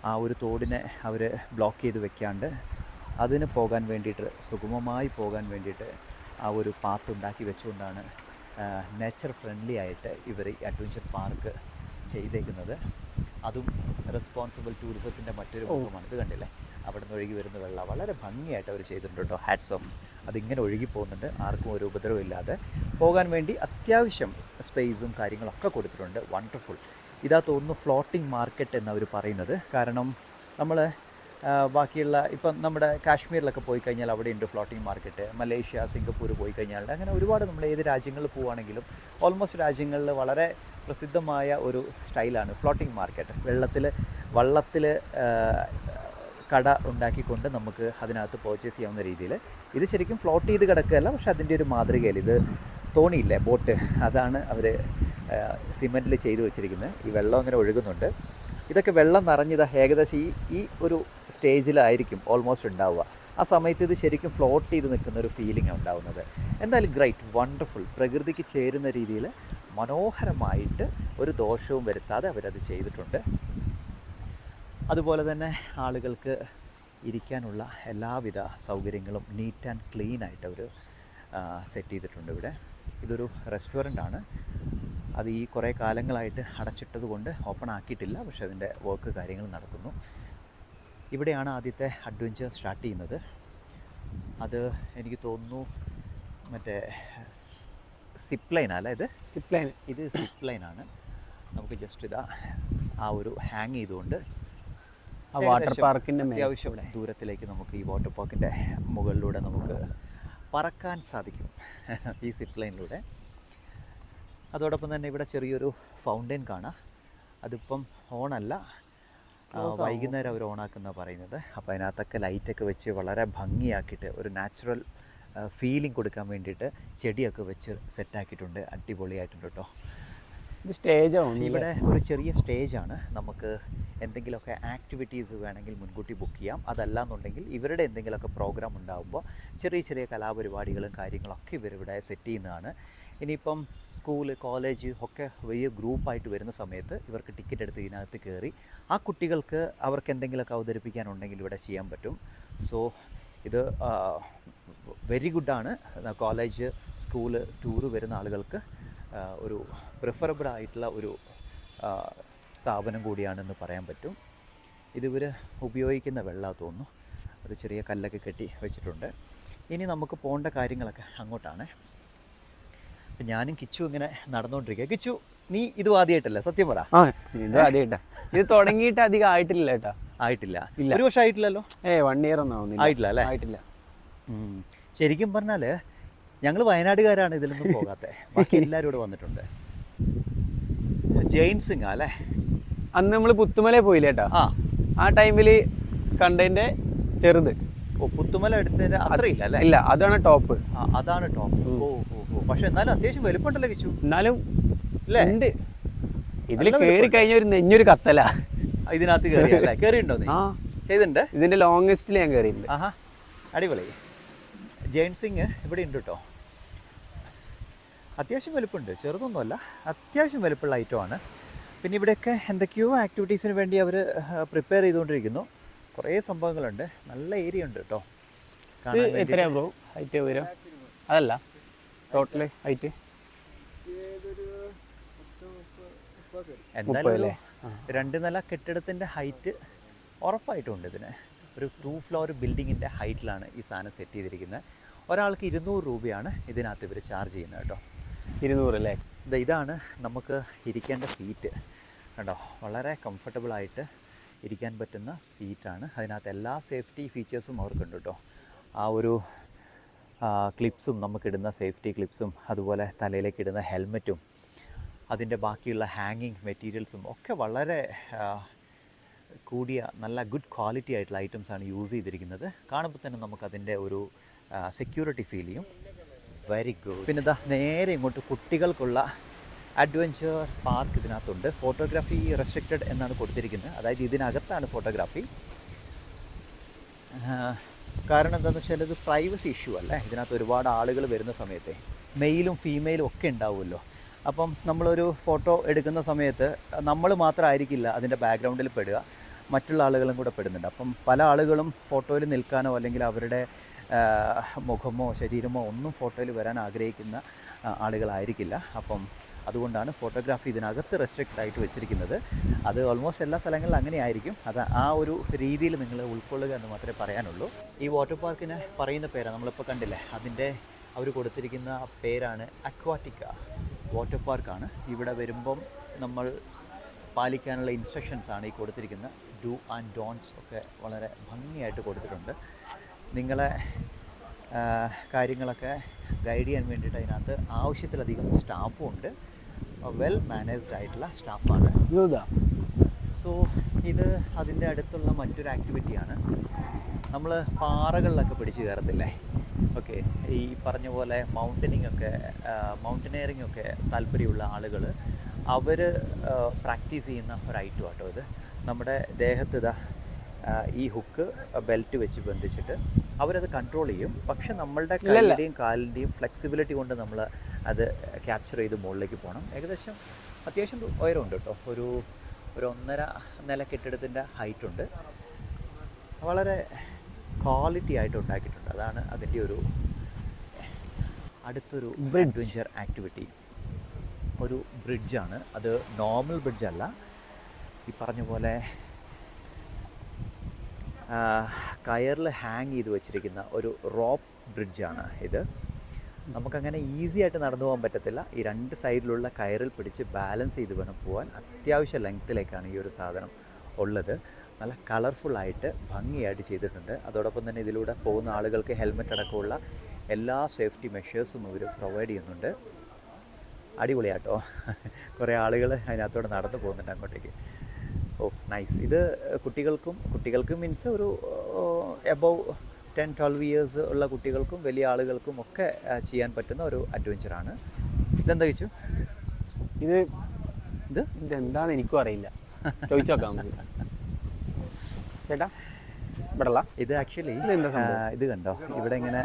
ആ ഒരു തോടിനെ അവർ ബ്ലോക്ക് ചെയ്ത് വെക്കാണ്ട് അതിന് പോകാൻ വേണ്ടിയിട്ട്, സുഗമമായി പോകാൻ വേണ്ടിയിട്ട് ആ ഒരു പാത്ത് ഉണ്ടാക്കി വെച്ചുകൊണ്ടാണ് നേച്ചർ ഫ്രണ്ട്ലി ആയിട്ട് ഇവർ ഈ അഡ്വഞ്ചർ പാർക്ക് ചെയ്തേക്കുന്നത്. അതും റെസ്പോൺസിബിൾ ടൂറിസത്തിൻ്റെ മറ്റൊരു മുഖമാണ്. ഇത് കണ്ടില്ലേ, അവിടെ നിന്ന് ഒഴുകി വരുന്ന വെള്ളം വളരെ ഭംഗിയായിട്ട് അവർ ചെയ്തിട്ടുണ്ട് കേട്ടോ. Hats off. അതിങ്ങനെ ഒഴുകി പോകുന്നുണ്ട്, ആർക്കും ഒരു ഉപദ്രവം ഇല്ലാതെ പോകാൻ വേണ്ടി അത്യാവശ്യം സ്പേസും കാര്യങ്ങളൊക്കെ കൊടുത്തിട്ടുണ്ട്. വണ്ടർഫുൾ. ഇതാ തോന്നുന്നു ഫ്ലോട്ടിംഗ് മാർക്കറ്റ് എന്നവർ പറയുന്നത്. കാരണം നമ്മൾ ബാക്കിയുള്ള ഇപ്പം നമ്മുടെ കാശ്മീരിലൊക്കെ പോയി കഴിഞ്ഞാൽ അവിടെയുണ്ട് ഫ്ലോട്ടിംഗ് മാർക്കറ്റ്. മലേഷ്യ, സിംഗപ്പൂർ പോയി കഴിഞ്ഞാൽ അങ്ങനെ ഒരുപാട് നമ്മൾ ഏത് രാജ്യങ്ങളിൽ പോവുകയാണെങ്കിലും ഓൾമോസ്റ്റ് രാജ്യങ്ങളിൽ വളരെ പ്രസിദ്ധമായ ഒരു സ്റ്റൈലാണ് ഫ്ലോട്ടിംഗ് മാർക്കറ്റ്. വള്ളത്തിൽ കട ഉണ്ടാക്കിക്കൊണ്ട് നമുക്ക് അതിനകത്ത് പർച്ചേസ് ചെയ്യാവുന്ന രീതിയിൽ. ഇത് ശരിക്കും ഫ്ലോട്ട് ചെയ്ത് കിടക്കുകയല്ല, പക്ഷെ അതിൻ്റെ ഒരു മാതൃകയിൽ ഇത് തോണിയില്ലേ, ബോട്ട്, അതാണ് അവർ സിമെൻറ്റിൽ ചെയ്തു വെച്ചിരിക്കുന്നത്. ഈ വെള്ളം അങ്ങനെ ഒഴുകുന്നുണ്ട്. ഇതൊക്കെ വെള്ളം നിറഞ്ഞത് ഏകദേശം ഈ ഒരു സ്റ്റേജിലായിരിക്കും ഓൾമോസ്റ്റ് ഉണ്ടാവുക. ആ സമയത്ത് ഇത് ശരിക്കും ഫ്ലോട്ട് ചെയ്ത് നിൽക്കുന്ന ഒരു ഫീലിംഗാണ് ഉണ്ടാവുന്നത്. എന്തായാലും ഗ്രേറ്റ്, വണ്ടർഫുൾ. പ്രകൃതിക്ക് ചേരുന്ന രീതിയിൽ മനോഹരമായിട്ട് ഒരു ദോഷവും വരുത്താതെ അവരത് ചെയ്തിട്ടുണ്ട്. അതുപോലെ തന്നെ ആളുകൾക്ക് ഇരിക്കാനുള്ള എല്ലാവിധ സൗകര്യങ്ങളും നീറ്റ് ആൻഡ് ക്ലീൻ ആയിട്ട് അവർ സെറ്റ് ചെയ്തിട്ടുണ്ട് ഇവിടെ. ഇതൊരു റെസ്റ്റോറൻ്റാണ്. അത് ഈ കുറേ കാലങ്ങളായിട്ട് അടച്ചിട്ടത് കൊണ്ട് ഓപ്പൺ ആക്കിയിട്ടില്ല, പക്ഷേ അതിൻ്റെ വർക്ക് കാര്യങ്ങൾ നടക്കുന്നു. ഇവിടെയാണ് ആദ്യത്തെ അഡ്വഞ്ചർ സ്റ്റാർട്ട് ചെയ്യുന്നത്. അത് എനിക്ക് തോന്നുന്നു മറ്റേ സിപ്ലൈനല്ല, ഇത് സിപ്ലൈനാണ്. നമുക്ക് ജസ്റ്റ് ഇതാ ആ ഒരു ഹാങ് ചെയ്തുകൊണ്ട് വാട്ടർ പാർക്കിൻ്റെ അത്യാവശ്യം ദൂരത്തിലേക്ക് നമുക്ക് ഈ വാട്ടർ പാർക്കിൻ്റെ മുകളിലൂടെ നമുക്ക് പറക്കാൻ സാധിക്കും ഈ സിപ്ലൈനിലൂടെ. അതോടൊപ്പം തന്നെ ഇവിടെ ചെറിയൊരു ഫൗണ്ടൈൻ കാണാം. അതിപ്പം ഓണല്ല, വൈകുന്നേരം അവർ ഓണാക്കുന്ന പറയുന്നത്. അപ്പോൾ അതിനകത്തൊക്കെ ലൈറ്റൊക്കെ വെച്ച് വളരെ ഭംഗിയാക്കിയിട്ട് ഒരു നാച്ചുറൽ ഫീലിംഗ് കൊടുക്കാൻ വേണ്ടിയിട്ട് ചെടിയൊക്കെ വെച്ച് സെറ്റാക്കിയിട്ടുണ്ട്. അടിപൊളിയായിട്ടുണ്ട് കേട്ടോ. ഇത് സ്റ്റേജാണ്. ഇവിടെ ഒരു ചെറിയ സ്റ്റേജാണ്. നമുക്ക് എന്തെങ്കിലുമൊക്കെ ആക്ടിവിറ്റീസ് വേണമെങ്കിൽ മുൻകൂട്ടി ബുക്ക് ചെയ്യാം. അതല്ലാന്നുണ്ടെങ്കിൽ ഇവരുടെ എന്തെങ്കിലുമൊക്കെ പ്രോഗ്രാം ഉണ്ടാകുമ്പോൾ ചെറിയ ചെറിയ കലാപരിപാടികളും കാര്യങ്ങളൊക്കെ ഇവരിവിടെ സെറ്റ് ചെയ്യുന്നതാണ്. ഇനിയിപ്പം സ്കൂൾ, കോളേജ് ഒക്കെ വലിയ ഗ്രൂപ്പായിട്ട് വരുന്ന സമയത്ത് ഇവർക്ക് ടിക്കറ്റ് എടുത്ത് ഇതിനകത്ത് കയറി ആ കുട്ടികൾക്ക് അവർക്ക് എന്തെങ്കിലുമൊക്കെ അവതരിപ്പിക്കാനുണ്ടെങ്കിൽ ഇവിടെ ചെയ്യാൻ പറ്റും. സോ ഇത് വെരി ഗുഡാണ്. കോളേജ്, സ്കൂള്, ടൂറ് വരുന്ന ആളുകൾക്ക് ഒരു പ്രിഫറബിൾ ആയിട്ടുള്ള ഒരു സ്ഥാപനം കൂടിയാണെന്ന് പറയാൻ പറ്റും. ഇതിവർ ഉപയോഗിക്കുന്ന വെള്ളം തോന്നുന്നു. അത് ചെറിയ കല്ലൊക്കെ കെട്ടി വെച്ചിട്ടുണ്ട്. ഇനി നമുക്ക് പോകേണ്ട കാര്യങ്ങളൊക്കെ അങ്ങോട്ടാണ്. അപ്പം ഞാനും കിച്ചു ഇങ്ങനെ നടന്നുകൊണ്ടിരിക്കുക. കിച്ചു, നീ ഇതും ആദ്യമായിട്ടല്ലേ? സത്യം പറ. ഇത് ആദ്യമായിട്ടാ. ഇത് തുടങ്ങിയിട്ട് അധികം ആയിട്ടില്ല കേട്ടോ. ആയിട്ടില്ല? ഒരു വർഷം ആയിട്ടില്ലല്ലോ. 1 year ഒന്നും ആയിട്ടില്ല അല്ലേ? ആയിട്ടില്ല. ശരിക്കും പറഞ്ഞാൽ ഞങ്ങൾ വയനാടുകാരാണ് ഇതിലൊന്നും പോകാത്ത. ബാക്കി എല്ലാവരും ഇവിടെ വന്നിട്ടുണ്ട്. ജെയിൻ സിംഗ് അല്ലേ? അന്ന് നമ്മൾ പുത്തുമല പോയില്ല കേട്ടോ. ആ ടൈമിൽ കണ്ടതിൻ്റെ ചെറുത്. പുത്തുമല എടുത്തതിൻ്റെ അത്രയില്ല അല്ലേ? ഇല്ല, അതാണ് ടോപ്പ്. അതാണ് ടോപ്പ്. ഓ. പക്ഷെ എന്നാലും അത്യാവശ്യം വലുപ്പമുണ്ടല്ലോ കിച്ചു. എന്നാലും ഉണ്ട്. ഇതിൽ കയറി കഴിഞ്ഞ ഒരു നെഞ്ഞൊരു കത്തല. ഇതിനകത്ത് കയറിയല്ലേ? കയറിയിട്ടുണ്ടോ നീ? ചെയ്തിട്ടുണ്ട്. ഇതിന്റെ ലോങ്ങസ്റ്റിൽ ഞാൻ കയറിയിട്ടുണ്ട്. ആഹാ, അടിപൊളി. ജെയിൻ സിംഗ് ഇവിടെ ഉണ്ട് കേട്ടോ. അത്യാവശ്യം വലുപ്പമുണ്ട്, ചെറുതൊന്നുമല്ല, അത്യാവശ്യം വലുപ്പമുള്ള ഐറ്റമാണ്. പിന്നെ ഇവിടെയൊക്കെ എന്തൊക്കെയോ ആക്ടിവിറ്റീസിന് വേണ്ടി അവർ പ്രിപ്പയർ ചെയ്തുകൊണ്ടിരിക്കുന്നു. കുറേ സംഭവങ്ങളുണ്ട്. നല്ല ഏരിയ ഉണ്ട് കേട്ടോ. എത്രയാ ബ്രോ ഹൈറ്റ് വരും? അതല്ല ടോട്ടൽ ഹൈറ്റ് എന്തായാലും 2 നില കെട്ടിടത്തിൻ്റെ ഹൈറ്റ് ഉറപ്പായിട്ടുണ്ട് ഇതിന്. ഒരു 2 ഫ്ലോർ ബിൽഡിങ്ങിൻ്റെ ഹൈറ്റിലാണ് ഈ സാധനം സെറ്റ് ചെയ്തിരിക്കുന്നത്. ഒരാൾക്ക് 200 രൂപയാണ് ഇതിനകത്ത് ഇവർ ചാർജ് ചെയ്യുന്നത് കേട്ടോ. 200 അല്ലേ? ഇതാണ് നമുക്ക് ഇരിക്കേണ്ട സീറ്റ് കണ്ടോ. വളരെ കംഫർട്ടബിളായിട്ട് ഇരിക്കാൻ പറ്റുന്ന സീറ്റാണ്. അതിനകത്ത് എല്ലാ സേഫ്റ്റി ഫീച്ചേഴ്സും അവർക്കുണ്ട് കേട്ടോ. ആ ഒരു ക്ലിപ്സും, നമുക്കിടുന്ന സേഫ്റ്റി ക്ലിപ്സും, അതുപോലെ തലയിലേക്ക് ഇടുന്ന ഹെൽമെറ്റും, അതിൻ്റെ ബാക്കിയുള്ള ഹാങ്ങിങ് മെറ്റീരിയൽസും ഒക്കെ വളരെ കൂടിയ നല്ല ഗുഡ് ക്വാളിറ്റി ആയിട്ടുള്ള ഐറ്റംസാണ് യൂസ് ചെയ്തിരിക്കുന്നത്. കാണുമ്പോൾ തന്നെ നമുക്കതിൻ്റെ ഒരു സെക്യൂരിറ്റി ഫീൽ ചെയ്യും. Very good. പിന്നെ ഇതാ നേരെ ഇങ്ങോട്ട് കുട്ടികൾക്കുള്ള അഡ്വഞ്ചർ പാർക്ക് ഇതിനകത്തുണ്ട്. ഫോട്ടോഗ്രാഫി റെസ്ട്രിക്റ്റഡ് എന്നാണ് കൊടുത്തിരിക്കുന്നത്. അതായത് ഇതിനകത്താണ് ഫോട്ടോഗ്രാഫി. കാരണം എന്താണെന്ന് വെച്ചാൽ ഇത് പ്രൈവസി ഇഷ്യൂ അല്ലേ. ഇതിനകത്ത് ഒരുപാട് ആളുകൾ വരുന്ന സമയത്തെ മെയിലും ഫീമെയിലും ഒക്കെ ഉണ്ടാവുമല്ലോ. അപ്പം നമ്മളൊരു ഫോട്ടോ എടുക്കുന്ന സമയത്ത് നമ്മൾ മാത്രമായിരിക്കില്ല അതിൻ്റെ ബാക്ക്ഗ്രൗണ്ടിൽ പെടുക, മറ്റുള്ള ആളുകളും കൂടെ പെടുന്നുണ്ട്. അപ്പം പല ആളുകളും ഫോട്ടോയിൽ നിൽക്കാനോ അല്ലെങ്കിൽ അവരുടെ മുഖമോ ശരീരമോ ഒന്നും ഫോട്ടോയിൽ വരാൻ ആഗ്രഹിക്കുന്ന ആളുകളായിരിക്കില്ല. അപ്പം അതുകൊണ്ടാണ് ഫോട്ടോഗ്രാഫി ഇതിനകത്ത് റെസ്ട്രിക്റ്റ് ആയിട്ട് വെച്ചിരിക്കുന്നത്. അത് ഓൾമോസ്റ്റ് എല്ലാ സ്ഥലങ്ങളിലും അങ്ങനെ ആയിരിക്കും. അത് ആ ഒരു രീതിയിൽ നിങ്ങൾ ഉൾക്കൊള്ളുക എന്ന് മാത്രമേ പറയാനുള്ളൂ. ഈ വാട്ടർ പാർക്കിന് പറയുന്ന പേരാണ് നമ്മളിപ്പോൾ കണ്ടില്ലേ, അതിൻ്റെ അവർ കൊടുത്തിരിക്കുന്ന പേരാണ് അക്വാറ്റിക്ക വാട്ടർ പാർക്കാണ്. ഇവിടെ വരുമ്പം നമ്മൾ പാലിക്കാനുള്ള ഇൻസ്ട്രക്ഷൻസ് ആണ് ഈ കൊടുത്തിരിക്കുന്ന. ഡു ആൻഡ് ഡോൺസ് ഒക്കെ വളരെ ഭംഗിയായിട്ട് കൊടുത്തിട്ടുണ്ട്. നിങ്ങളെ കാര്യങ്ങളൊക്കെ ഗൈഡ് ചെയ്യാൻ വേണ്ടിയിട്ട് അതിനകത്ത് ആവശ്യത്തിലധികം സ്റ്റാഫും ഉണ്ട്. വെൽ മാനേജ്ഡ് ആയിട്ടുള്ള സ്റ്റാഫാണ്. സോ ഇത് അതിൻ്റെ അടുത്തുള്ള മറ്റൊരു ആക്ടിവിറ്റിയാണ്. നമ്മൾ പാറകളിലൊക്കെ പിടിച്ച് കയറത്തില്ലേ? ഓക്കെ, ഈ പറഞ്ഞ പോലെ മൗണ്ടനിയറിംഗ് ഒക്കെ താല്പര്യമുള്ള ആളുകൾ അവർ പ്രാക്ടീസ് ചെയ്യുന്ന ഒരു ഐറ്റം ആട്ടോ ഇത്. നമ്മുടെ ദേഹത്ത് ഇതാ ഈ ഹുക്ക് ബെൽറ്റ് വെച്ച് ബന്ധിച്ചിട്ട് അവരത് കൺട്രോൾ ചെയ്യും. പക്ഷെ നമ്മളുടെ കൈയുടെയും കാലിൻ്റെയും ഫ്ലെക്സിബിലിറ്റി കൊണ്ട് നമ്മൾ അത് ക്യാപ്ചർ ചെയ്ത് മുകളിലേക്ക് പോകണം. ഏകദേശം അത്യാവശ്യം ഉയരമുണ്ട് കേട്ടോ. ഒരു 1.5 നില കെട്ടിടത്തിൻ്റെ ഹൈറ്റുണ്ട്. വളരെ ക്വാളിറ്റി ആയിട്ട് ഉണ്ടാക്കിയിട്ടുണ്ട്. അതാണ് അതിൻ്റെ ഒരു അടുത്തൊരു അഡ്വഞ്ചർ ആക്ടിവിറ്റി. ഒരു ബ്രിഡ്ജാണ് അത്. നോർമൽ ബ്രിഡ്ജല്ല, ഈ പറഞ്ഞ പോലെ കയറിൽ ഹാങ് ചെയ്ത് വെച്ചിരിക്കുന്ന ഒരു റോപ്പ് ബ്രിഡ്ജാണ് ഇത്. നമുക്കങ്ങനെ ഈസി ആയിട്ട് നടന്നു പോകാൻ പറ്റത്തില്ല. ഈ 2 സൈഡിലുള്ള കയറിൽ പിടിച്ച് ബാലൻസ് ചെയ്ത് വേണം പോകാൻ. അത്യാവശ്യം ലെങ്ത്തിലേക്കാണ് ഈ ഒരു സാധനം ഉള്ളത്. നല്ല കളർഫുള്ളായിട്ട് ഭംഗിയായിട്ട് ചെയ്തിട്ടുണ്ട്. അതോടൊപ്പം തന്നെ ഇതിലൂടെ പോകുന്ന ആളുകൾക്ക് ഹെൽമെറ്റ് അടക്കമുള്ള എല്ലാ സേഫ്റ്റി മെഷേഴ്സും ഇവർ പ്രൊവൈഡ് ചെയ്യുന്നുണ്ട്. അടിപൊളിയാട്ടോ. കുറേ ആളുകൾ അതിനകത്തോടെ നടന്നു പോകുന്നുണ്ട് അങ്ങോട്ടേക്ക്. ഓ നൈസ്. ഇത് കുട്ടികൾക്ക് മീൻസ് ഒരു എബവ് 10-12 ഇയേഴ്സ് ഉള്ള കുട്ടികൾക്കും വലിയ ആളുകൾക്കും ഒക്കെ ചെയ്യാൻ പറ്റുന്ന ഒരു അഡ്വഞ്ചറാണ്. ഇതെന്താ ചോദിച്ചു? ഇതെന്താന്ന് എനിക്കും അറിയില്ല, ചോദിച്ചോക്കാം ചേട്ടാ. ഇവിടെ ഇത് ആക്ച്വലി ഇത് കണ്ടോ, ഇവിടെ ഇങ്ങനെ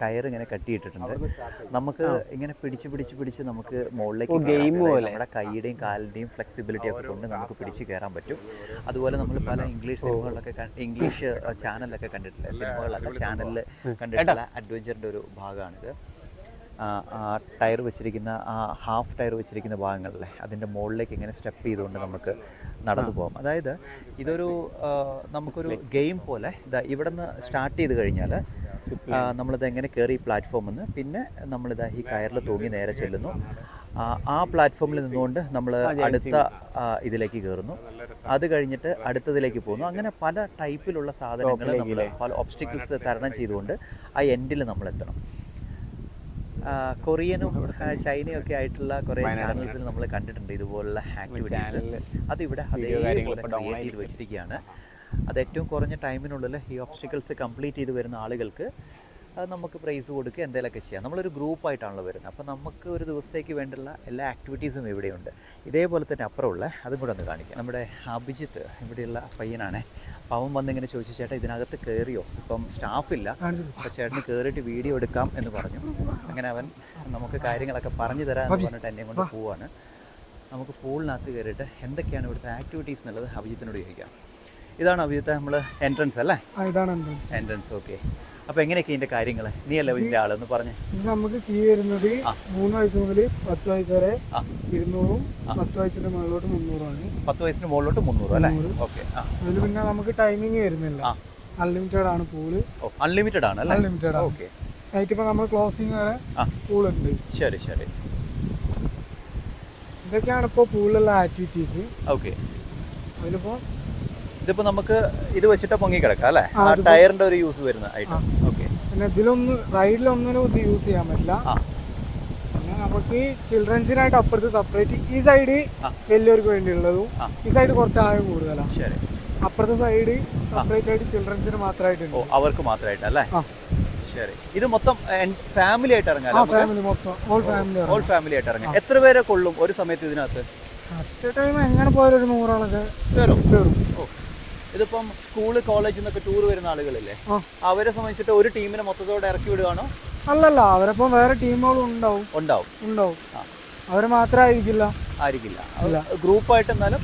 കയറിങ്ങനെ കെട്ടിയിട്ടിട്ടുണ്ട്. നമുക്ക് ഇങ്ങനെ പിടിച്ച് നമുക്ക് മുകളിലേക്ക് ഗെയിം പോലെ നമ്മുടെ കൈയുടെയും കാലിൻ്റെയും ഫ്ലെക്സിബിലിറ്റി ഒക്കെ കൊണ്ട് നമുക്ക് പിടിച്ച് കയറാൻ പറ്റും. അതുപോലെ നമ്മൾ പല ഇംഗ്ലീഷ് സിനിമകളിലൊക്കെ ഇംഗ്ലീഷ് ചാനലിലൊക്കെ കണ്ടിട്ടില്ല, സിനിമകളിലൊക്കെ ചാനലിൽ കണ്ടിട്ടുള്ള അഡ്വഞ്ചറിൻ്റെ ഒരു ഭാഗമാണിത്. ടയർ വെച്ചിരിക്കുന്ന ഹാഫ് ടയർ വെച്ചിരിക്കുന്ന ഭാഗങ്ങളിലെ അതിൻ്റെ മുകളിലേക്ക് ഇങ്ങനെ സ്റ്റെപ്പ് ചെയ്തുകൊണ്ട് നമുക്ക് നടന്നു പോകാം. അതായത് ഇതൊരു നമുക്കൊരു ഗെയിം പോലെ ഇവിടെ നിന്ന് സ്റ്റാർട്ട് ചെയ്ത് കഴിഞ്ഞാൽ നമ്മളിത് എങ്ങനെ കയറി പ്ലാറ്റ്ഫോമിൽ നിന്ന് പിന്നെ നമ്മളിത് ഈ കയറിൽ തൂങ്ങി നേരെ ചെല്ലുന്നു. ആ പ്ലാറ്റ്ഫോമിൽ നിന്നുകൊണ്ട് നമ്മൾ അടുത്ത ഇതിലേക്ക് കയറുന്നു. അത് കഴിഞ്ഞിട്ട് അടുത്തതിലേക്ക് പോകുന്നു. അങ്ങനെ പല ടൈപ്പിലുള്ള സാധനങ്ങൾ നമ്മൾ പല ഒബ്സ്റ്റിക്കിൾസ് തരണം ചെയ്തുകൊണ്ട് ആ എൻഡിൽ നമ്മൾ എത്തണം. കൊറിയനും ചൈനയും ഒക്കെ ആയിട്ടുള്ള കുറേ ചാനൽസിൽ നമ്മൾ കണ്ടിട്ടുണ്ട് ഇതുപോലുള്ള ആക്ടിവിറ്റീസ്. അതിവിടെ അതേപോലെ ക്രിയേറ്റ് ചെയ്ത് വെച്ചിരിക്കുകയാണ്. അത് ഏറ്റവും കുറഞ്ഞ ടൈമിനുള്ളിൽ ഈ ഒബ്സ്റ്റിക്കിൾസ് കംപ്ലീറ്റ് ചെയ്ത് വരുന്ന ആളുകൾക്ക് നമുക്ക് പ്രൈസ് കൊടുക്കുക, എന്തെങ്കിലുമൊക്കെ ചെയ്യാം. നമ്മളൊരു ഗ്രൂപ്പായിട്ടാണല്ലോ വരുന്നത്. അപ്പോൾ നമുക്ക് ഒരു ദിവസത്തേക്ക് വേണ്ടുള്ള എല്ലാ ആക്ടിവിറ്റീസും ഇവിടെയുണ്ട്. ഇതേപോലെ തന്നെ അപ്പുറമുള്ള അതും കൂടെ ഒന്ന് കാണിക്കാം. നമ്മുടെ അഭിജിത്ത് ഇവിടെയുള്ള പയ്യനാണ്. അവൻ വന്നിങ്ങനെ ചോദിച്ചു, ചേട്ടാ ഇതിനകത്ത് കയറിയോ? ഇപ്പം സ്റ്റാഫില്ല, അപ്പോൾ ചേട്ടന് കയറിയിട്ട് വീഡിയോ എടുക്കാം എന്ന് പറഞ്ഞു. അങ്ങനെ അവൻ നമുക്ക് കാര്യങ്ങളൊക്കെ പറഞ്ഞു തരാമെന്ന് പറഞ്ഞിട്ട് എന്നെ കൊണ്ട് പോവാണ്. നമുക്ക് പൂളിനകത്ത് കയറിയിട്ട് എന്തൊക്കെയാണ് ഇവിടുത്തെ ആക്ടിവിറ്റീസ് എന്നുള്ളത് അഭിജിത്തിനോട് ചോദിക്കാം. ഇതാണ് അഭിജിത്ത് നമ്മൾ എൻട്രൻസ് അല്ലേ? ഇതാണ് എൻട്രൻസ്. ഓക്കെ, അപ്പോൾ എങ്ങനെയൊക്കെ ഇതിൻ്റെ കാര്യങ്ങൾ, നീ അല്ലേ ഇതിൻ്റെ ആളെന്ന് പറഞ്ഞ്. ഇത് നമുക്ക് ഫീ വരുന്നത് 3 വയസ്സ് മുതൽ 10 വയസ്സ് വരെ 200, 10 വയസ്സിന് മുകളിലോട്ട് 300ആണ്. 10 വയസ്സിന് മുകളിലോട്ട് 300 അല്ലേ? ഓക്കെ. അതിൽ പിന്നെ നമുക്ക് ടൈമിങ് വരുന്നില്ല, അൺലിമിറ്റഡ് ആണ് പൂള്. അൺലിമിറ്റഡ് ആണ് അല്ലേ? അൺലിമിറ്റഡ് ആണ്. ഓക്കെ. നൈറ്റ് ഇപ്പോൾ നമ്മൾ ക്ലോസിങ് വരെ പൂളുണ്ട്. ശരി ശരി. ഇതൊക്കെയാണ് ഇപ്പോൾ പൂളിലുള്ള ആക്ടിവിറ്റീസ്. ഓക്കെ. അതിലിപ്പോൾ ഇതിപ്പോൾ നമുക്ക് ഇത് വെച്ചിട്ട് പൊങ്ങി കിടക്കാം അല്ലേ? ആ ടയറിൻ്റെ ഒരു യൂസ് വരുന്ന ഐറ്റം. ഓക്കെ. പിന്നെ റൈഡിലൊന്നിനും ഇത് യൂസ് ചെയ്യാൻ പറ്റില്ല. പിന്നെ നമുക്ക് ചിൽഡ്രൻസിനായിട്ട് അപ്പുറത്ത് സെപ്പറേറ്റ്, ഈ സൈഡ് വലിയവർക്ക് വേണ്ടിയുള്ളതും ഈ സൈഡ് കുറച്ച് ആഴം കൂടുതലാണ്. ശരി. അപ്പുറത്തെ സൈഡ് സെപ്പറേറ്റ് ആയിട്ട് ചിൽഡ്രൻസിന് മാത്രമായിട്ടുണ്ട്. അവർക്ക് മാത്രമായിട്ട് അല്ലേ? ശരി. ഇത് മൊത്തം ഫാമിലി ആയിട്ട് ഇറങ്ങാം? ഫാമിലി മൊത്തം ഓൾ ഫാമിലി ആയിട്ട് ഇറങ്ങാം. എത്ര പേരെ കൊള്ളും ഒരു സമയത്ത് ഇതിനകത്ത്? അറ്റ് ടൈം എങ്ങനെ പോയാലും ഒരു 100 ആളൊക്കെ കയറും. ഇതിപ്പം സ്കൂള് കോളേജിൽ നിന്നൊക്കെ ടൂർ വരുന്ന ആളുകളില്ലേ, അവരെ സംബന്ധിച്ചിട്ട് ഒരു ടീമിനെ മൊത്തത്തോടെ ഇറക്കി വിടുകയാണോ? അല്ലല്ല, അവരപ്പം വേറെ ടീമുകളും ഉണ്ടാവും. അവര് മാത്രമായിരിക്കില്ല. ഗ്രൂപ്പായിട്ട് എന്നാലും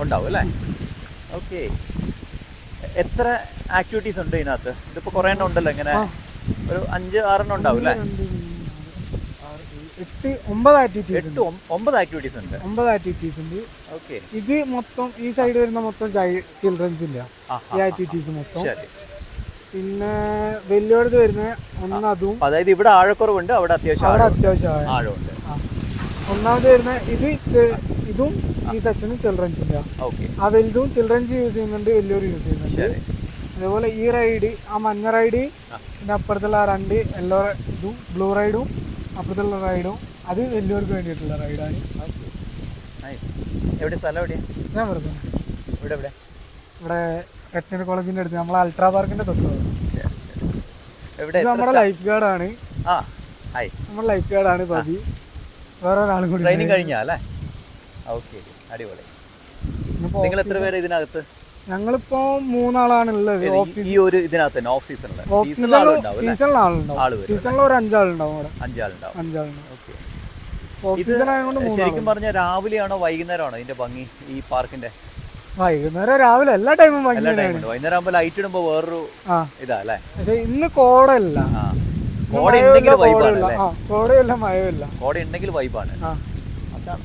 ഉണ്ടാവും അല്ലേ? ഓക്കെ. എത്ര ആക്ടിവിറ്റീസ് ഉണ്ട് ഇതിനകത്ത്? ഇതിപ്പോ കുറെ എണ്ണം ഉണ്ടല്ലോ, ഇങ്ങനെ ഒരു 5-6 ഉണ്ടാവും അല്ലേ? 8-9 ആക്ടിവിറ്റീസ് ഉണ്ട്. 9 ആക്ടിവിറ്റീസ് ഉണ്ട്. ഓക്കെ. ഇത് മൊത്തം ഈ സൈഡ് വരുന്ന മൊത്തം ചിൽഡ്രൻസിന്റെ ഈ ആക്ടിവിറ്റീസ് മൊത്തം. പിന്നെ വലിയവർക്ക് വരുന്ന അതും, അതായത് ഇവിടെ ആഴക്കുറവുണ്ട്, അവിടെ അത്യാവശ്യം ആഴമുണ്ട്. ഒന്നാമത് വരുന്ന ഇതും ഈ സെക്ഷനും ചിൽഡ്രൻസിന്റെ. ആ വലുതും ചിൽഡ്രൻസ് യൂസ് ചെയ്യുന്നുണ്ട്, വലിയവർ യൂസ് ചെയ്യുന്നുണ്ട്. അതേപോലെ ഈ റൈഡ്, ആ മഞ്ഞ റൈഡ്, പിന്നെ അപ്പുറത്തുള്ള 2 യെല്ലോ ഇതും ബ്ലൂ റൈഡും അപ്പുറത്തുള്ള റൈഡും, അത് വലിയവർക്ക് വേണ്ടിയിട്ടുള്ള റൈഡാണ്. എവിടെ സ്ഥലം? എവിടെയാ? ഞാൻ വെറുതെ ഇവിടെ വെറ്ററിനറി കോളേജിന്റെ അടുത്ത്, നമ്മളെ അൾട്രാ പാർക്കിന്റെ തൊട്ട്. നമ്മുടെ ലൈഫ് ഗാർഡാണ്. നമ്മുടെ ലൈഫ് ഗാർഡാണ് പതി. വേറെ ഒരാളും കൂടി ട്രെയിനിങ് കഴിഞ്ഞാ അല്ലേ? ഓക്കെ, അടിപൊളി. നിങ്ങൾ എത്ര പേര് ഇതിനകത്ത്? ഞങ്ങളിപ്പോ 3 ആളാണ് ഉള്ളത്. ഈ ഒരു ഇതിനകത്ത് ഓഫ് സീസണിൽ ആളുണ്ടാവും. സീസണിൽ ഒരു 5 ആളുണ്ടാവും. അവിടെ 5 ആളുണ്ടാവും. ശരിക്കും പറഞ്ഞ രാവിലെയാണോ വൈകുന്നേരമാണോ ഇതിന്റെ ഭംഗി ഈ പാർക്കിന്റെ? വൈകുന്നേരം, രാവിലെ, എല്ലാ ടൈമും വൈകുന്നേരം ആകുമ്പോൾ ലൈറ്റ് ഇടുമ്പോ വേറൊരു ഇതാ അല്ലേ? പക്ഷെ ഇന്ന് കോടല്ല, കോടയല്ല, മഴയല്ല. കോട ഉണ്ടെങ്കിൽ വൈബാണ്. അതാണ്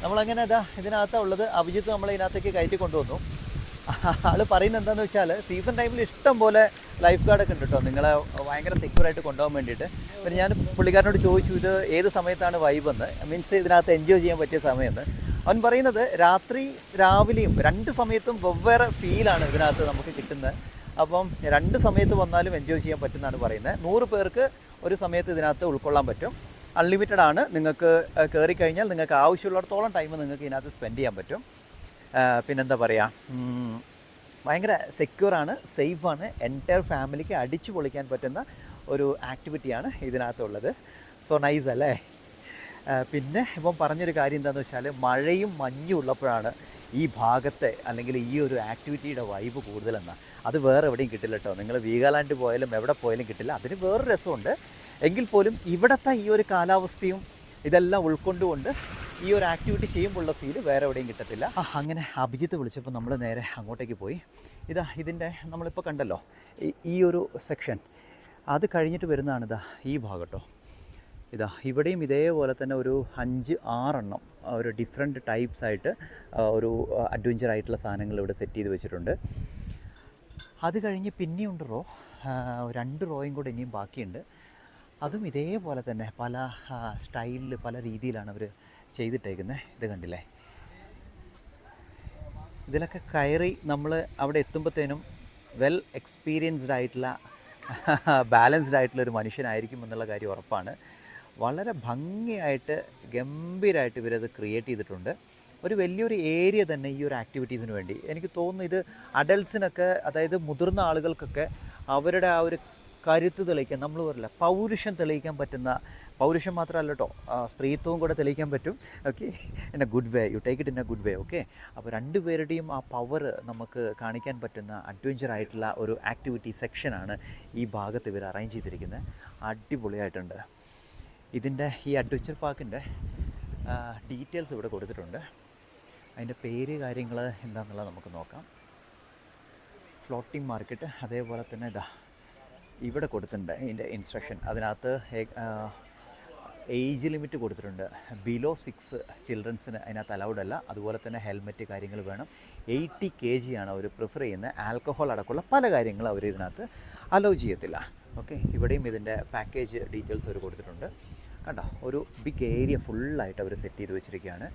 നമ്മളങ്ങനെ ഇതിനകത്താ ഉള്ളത്. അഭിജിത്ത് നമ്മളെ ഇതിനകത്തേക്ക് കയറ്റി കൊണ്ടുവന്നു. ആള് പറയുന്നത് എന്താണെന്ന് വെച്ചാൽ, സീസൺ ടൈമിൽ ഇഷ്ടം പോലെ ലൈഫ് ഗാർഡൊക്കെ ഉണ്ട് കേട്ടോ, നിങ്ങളെ ഭയങ്കര സെക്യൂറായിട്ട് കൊണ്ടുപോകാൻ വേണ്ടിയിട്ട്. പിന്നെ ഞാൻ പുള്ളിക്കാരനോട് ചോദിച്ചു ഇത് ഏത് സമയത്താണ് വൈബെന്ന്, മീൻസ് ഇതിനകത്ത് എൻജോയ് ചെയ്യാൻ പറ്റിയ സമയമെന്ന്. അവൻ പറയുന്നത് രാത്രി രാവിലെയും 2 സമയത്തും വെവ്വേറെ ഫീലാണ് ഇതിനകത്ത് നമുക്ക് കിട്ടുന്നത്. അപ്പം 2 സമയത്ത് വന്നാലും എൻജോയ് ചെയ്യാൻ പറ്റുന്നതാണ് പറയുന്നത്. 100 പേർക്ക് ഒരു സമയത്ത് ഇതിനകത്ത് ഉൾക്കൊള്ളാൻ പറ്റും. അൺലിമിറ്റഡ് ആണ്. നിങ്ങൾക്ക് കയറി കഴിഞ്ഞാൽ നിങ്ങൾക്ക് ആവശ്യമുള്ളിടത്തോളം ടൈം നിങ്ങൾക്ക് ഇതിനകത്ത് സ്പെൻഡ് ചെയ്യാൻ പറ്റും. പിന്നെന്താ പറയുക, ഭയങ്കര സെക്യൂറാണ്, സേഫാണ്. എൻറ്റയർ ഫാമിലിക്ക് അടിച്ചു പൊളിക്കാൻ പറ്റുന്ന ഒരു ആക്ടിവിറ്റിയാണ് ഇതിനകത്തുള്ളത്. സോ നൈസ് അല്ലേ? പിന്നെ ഇപ്പം പറഞ്ഞൊരു കാര്യം എന്താണെന്ന് വെച്ചാൽ, മഴയും മഞ്ഞും ഉള്ളപ്പോഴാണ് ഈ ഭാഗത്തെ അല്ലെങ്കിൽ ഈ ഒരു ആക്ടിവിറ്റിയുടെ വൈബ് കൂടുതലെന്നാണ്. അത് വേറെ എവിടെയും കിട്ടില്ല കേട്ടോ. നിങ്ങൾ വീഗാലാൻഡ് പോയാലും എവിടെ പോയാലും കിട്ടില്ല. അതിന് വേറൊരു രസമുണ്ട്. എങ്കിൽ പോലും ഇവിടുത്തെ ഈ ഒരു കാലാവസ്ഥയും ഇതെല്ലാം ഉൾക്കൊണ്ടുകൊണ്ട് ഈ ഒരു ആക്ടിവിറ്റി ചെയ്യുമ്പോഴുള്ള ഫീല് വേറെ എവിടെയും കിട്ടത്തില്ല. അങ്ങനെ അഭിജിത്ത് വിളിച്ചപ്പോൾ നമ്മൾ നേരെ അങ്ങോട്ടേക്ക് പോയി. ഇതിൻ്റെ നമ്മളിപ്പോൾ കണ്ടല്ലോ ഈ ഒരു സെക്ഷൻ, അത് കഴിഞ്ഞിട്ട് വരുന്നതാണ് ഈ ഭാഗം കേട്ടോ. ഇവിടെയും ഇതേപോലെ തന്നെ ഒരു 5-6 എണ്ണം ഒരു ഡിഫറെൻറ്റ് ടൈപ്സ് ആയിട്ട് ഒരു അഡ്വഞ്ചർ ആയിട്ടുള്ള സാധനങ്ങൾ ഇവിടെ സെറ്റ് ചെയ്ത് വെച്ചിട്ടുണ്ട്. അത് കഴിഞ്ഞ് പിന്നെയുണ്ട് 2 റോയും കൂടെ ഇനിയും ബാക്കിയുണ്ട്. അതും ഇതേപോലെ തന്നെ പല സ്റ്റൈലിൽ പല രീതിയിലാണ് അവർ ചെയ്തിട്ടേക്കുന്നത്. ഇത് കണ്ടില്ലേ? ഇതിലൊക്കെ കയറി നമ്മൾ അവിടെ എത്തുമ്പോഴത്തേനും വെൽ എക്സ്പീരിയൻസ്ഡ് ആയിട്ടുള്ള ബാലൻസ്ഡ് ആയിട്ടുള്ള ഒരു മനുഷ്യനായിരിക്കും എന്നുള്ള കാര്യം ഉറപ്പാണ്. വളരെ ഭംഗിയായിട്ട് ഗംഭീരമായിട്ട് ഇവരത് ക്രിയേറ്റ് ചെയ്തിട്ടുണ്ട്. ഒരു വലിയൊരു ഏരിയ തന്നെ ഈ ഒരു ആക്ടിവിറ്റീസിന് വേണ്ടി. എനിക്ക് തോന്നുന്നു ഇത് അഡൽട്ട്സിനൊക്കെ, അതായത് മുതിർന്ന ആളുകൾക്കൊക്കെ അവരുടെ ആ ഒരു കരുത്ത് തെളിയിക്കാൻ, നമ്മൾ പറയില്ല പൗരുഷം തെളിയിക്കാൻ പറ്റുന്ന, പൗരുഷം മാത്രമല്ല കേട്ടോ, സ്ത്രീത്വവും കൂടെ തെളിയിക്കാൻ പറ്റും. Okay, in A good way, you take it in A good way. Okay, അപ്പോൾ 2 പേരുടെയും ആ പവർ നമുക്ക് കാണിക്കാൻ പറ്റുന്ന അഡ്വഞ്ചർ ആയിട്ടുള്ള ഒരു ആക്ടിവിറ്റി സെക്ഷനാണ് ഈ ഭാഗത്ത് ഇവർ അറേഞ്ച് ചെയ്തിരിക്കുന്നത്. അടിപൊളിയായിട്ടുണ്ട്. ഇതിൻ്റെ ഈ അഡ്വഞ്ചർ പാർക്കിൻ്റെ ഡീറ്റെയിൽസ് ഇവിടെ കൊടുത്തിട്ടുണ്ട്. അതിൻ്റെ പേര് കാര്യങ്ങൾ എന്താണെന്നുള്ളത് നമുക്ക് നോക്കാം. Floating market. അതേപോലെ തന്നെ ഇതാ ഇവിടെ കൊടുത്തിട്ടുണ്ട് ഇതിൻ്റെ ഇൻസ്ട്രക്ഷൻ. അതിനകത്ത് ഏജ് ലിമിറ്റ് കൊടുത്തിട്ടുണ്ട്. ബിലോ 6 ചിൽഡ്രൻസിന് അതിനകത്ത് അലൗഡ് അല്ല. അതുപോലെ തന്നെ ഹെൽമെറ്റ് കാര്യങ്ങൾ വേണം. 80 kg ആണ് അവർ പ്രിഫർ ചെയ്യുന്നത്. ആൽക്കഹോൾ അടക്കമുള്ള പല കാര്യങ്ങളും അവർ ഇതിനകത്ത് അലോ ചെയ്യത്തില്ല. ഓക്കെ, ഇവിടെയും ഇതിൻ്റെ പാക്കേജ് ഡീറ്റെയിൽസ് അവർ കൊടുത്തിട്ടുണ്ട്. കണ്ടോ, ഒരു ബിഗ് ഏരിയ ഫുള്ളായിട്ട് അവർ സെറ്റ് ചെയ്ത് വെച്ചിരിക്കുകയാണ്.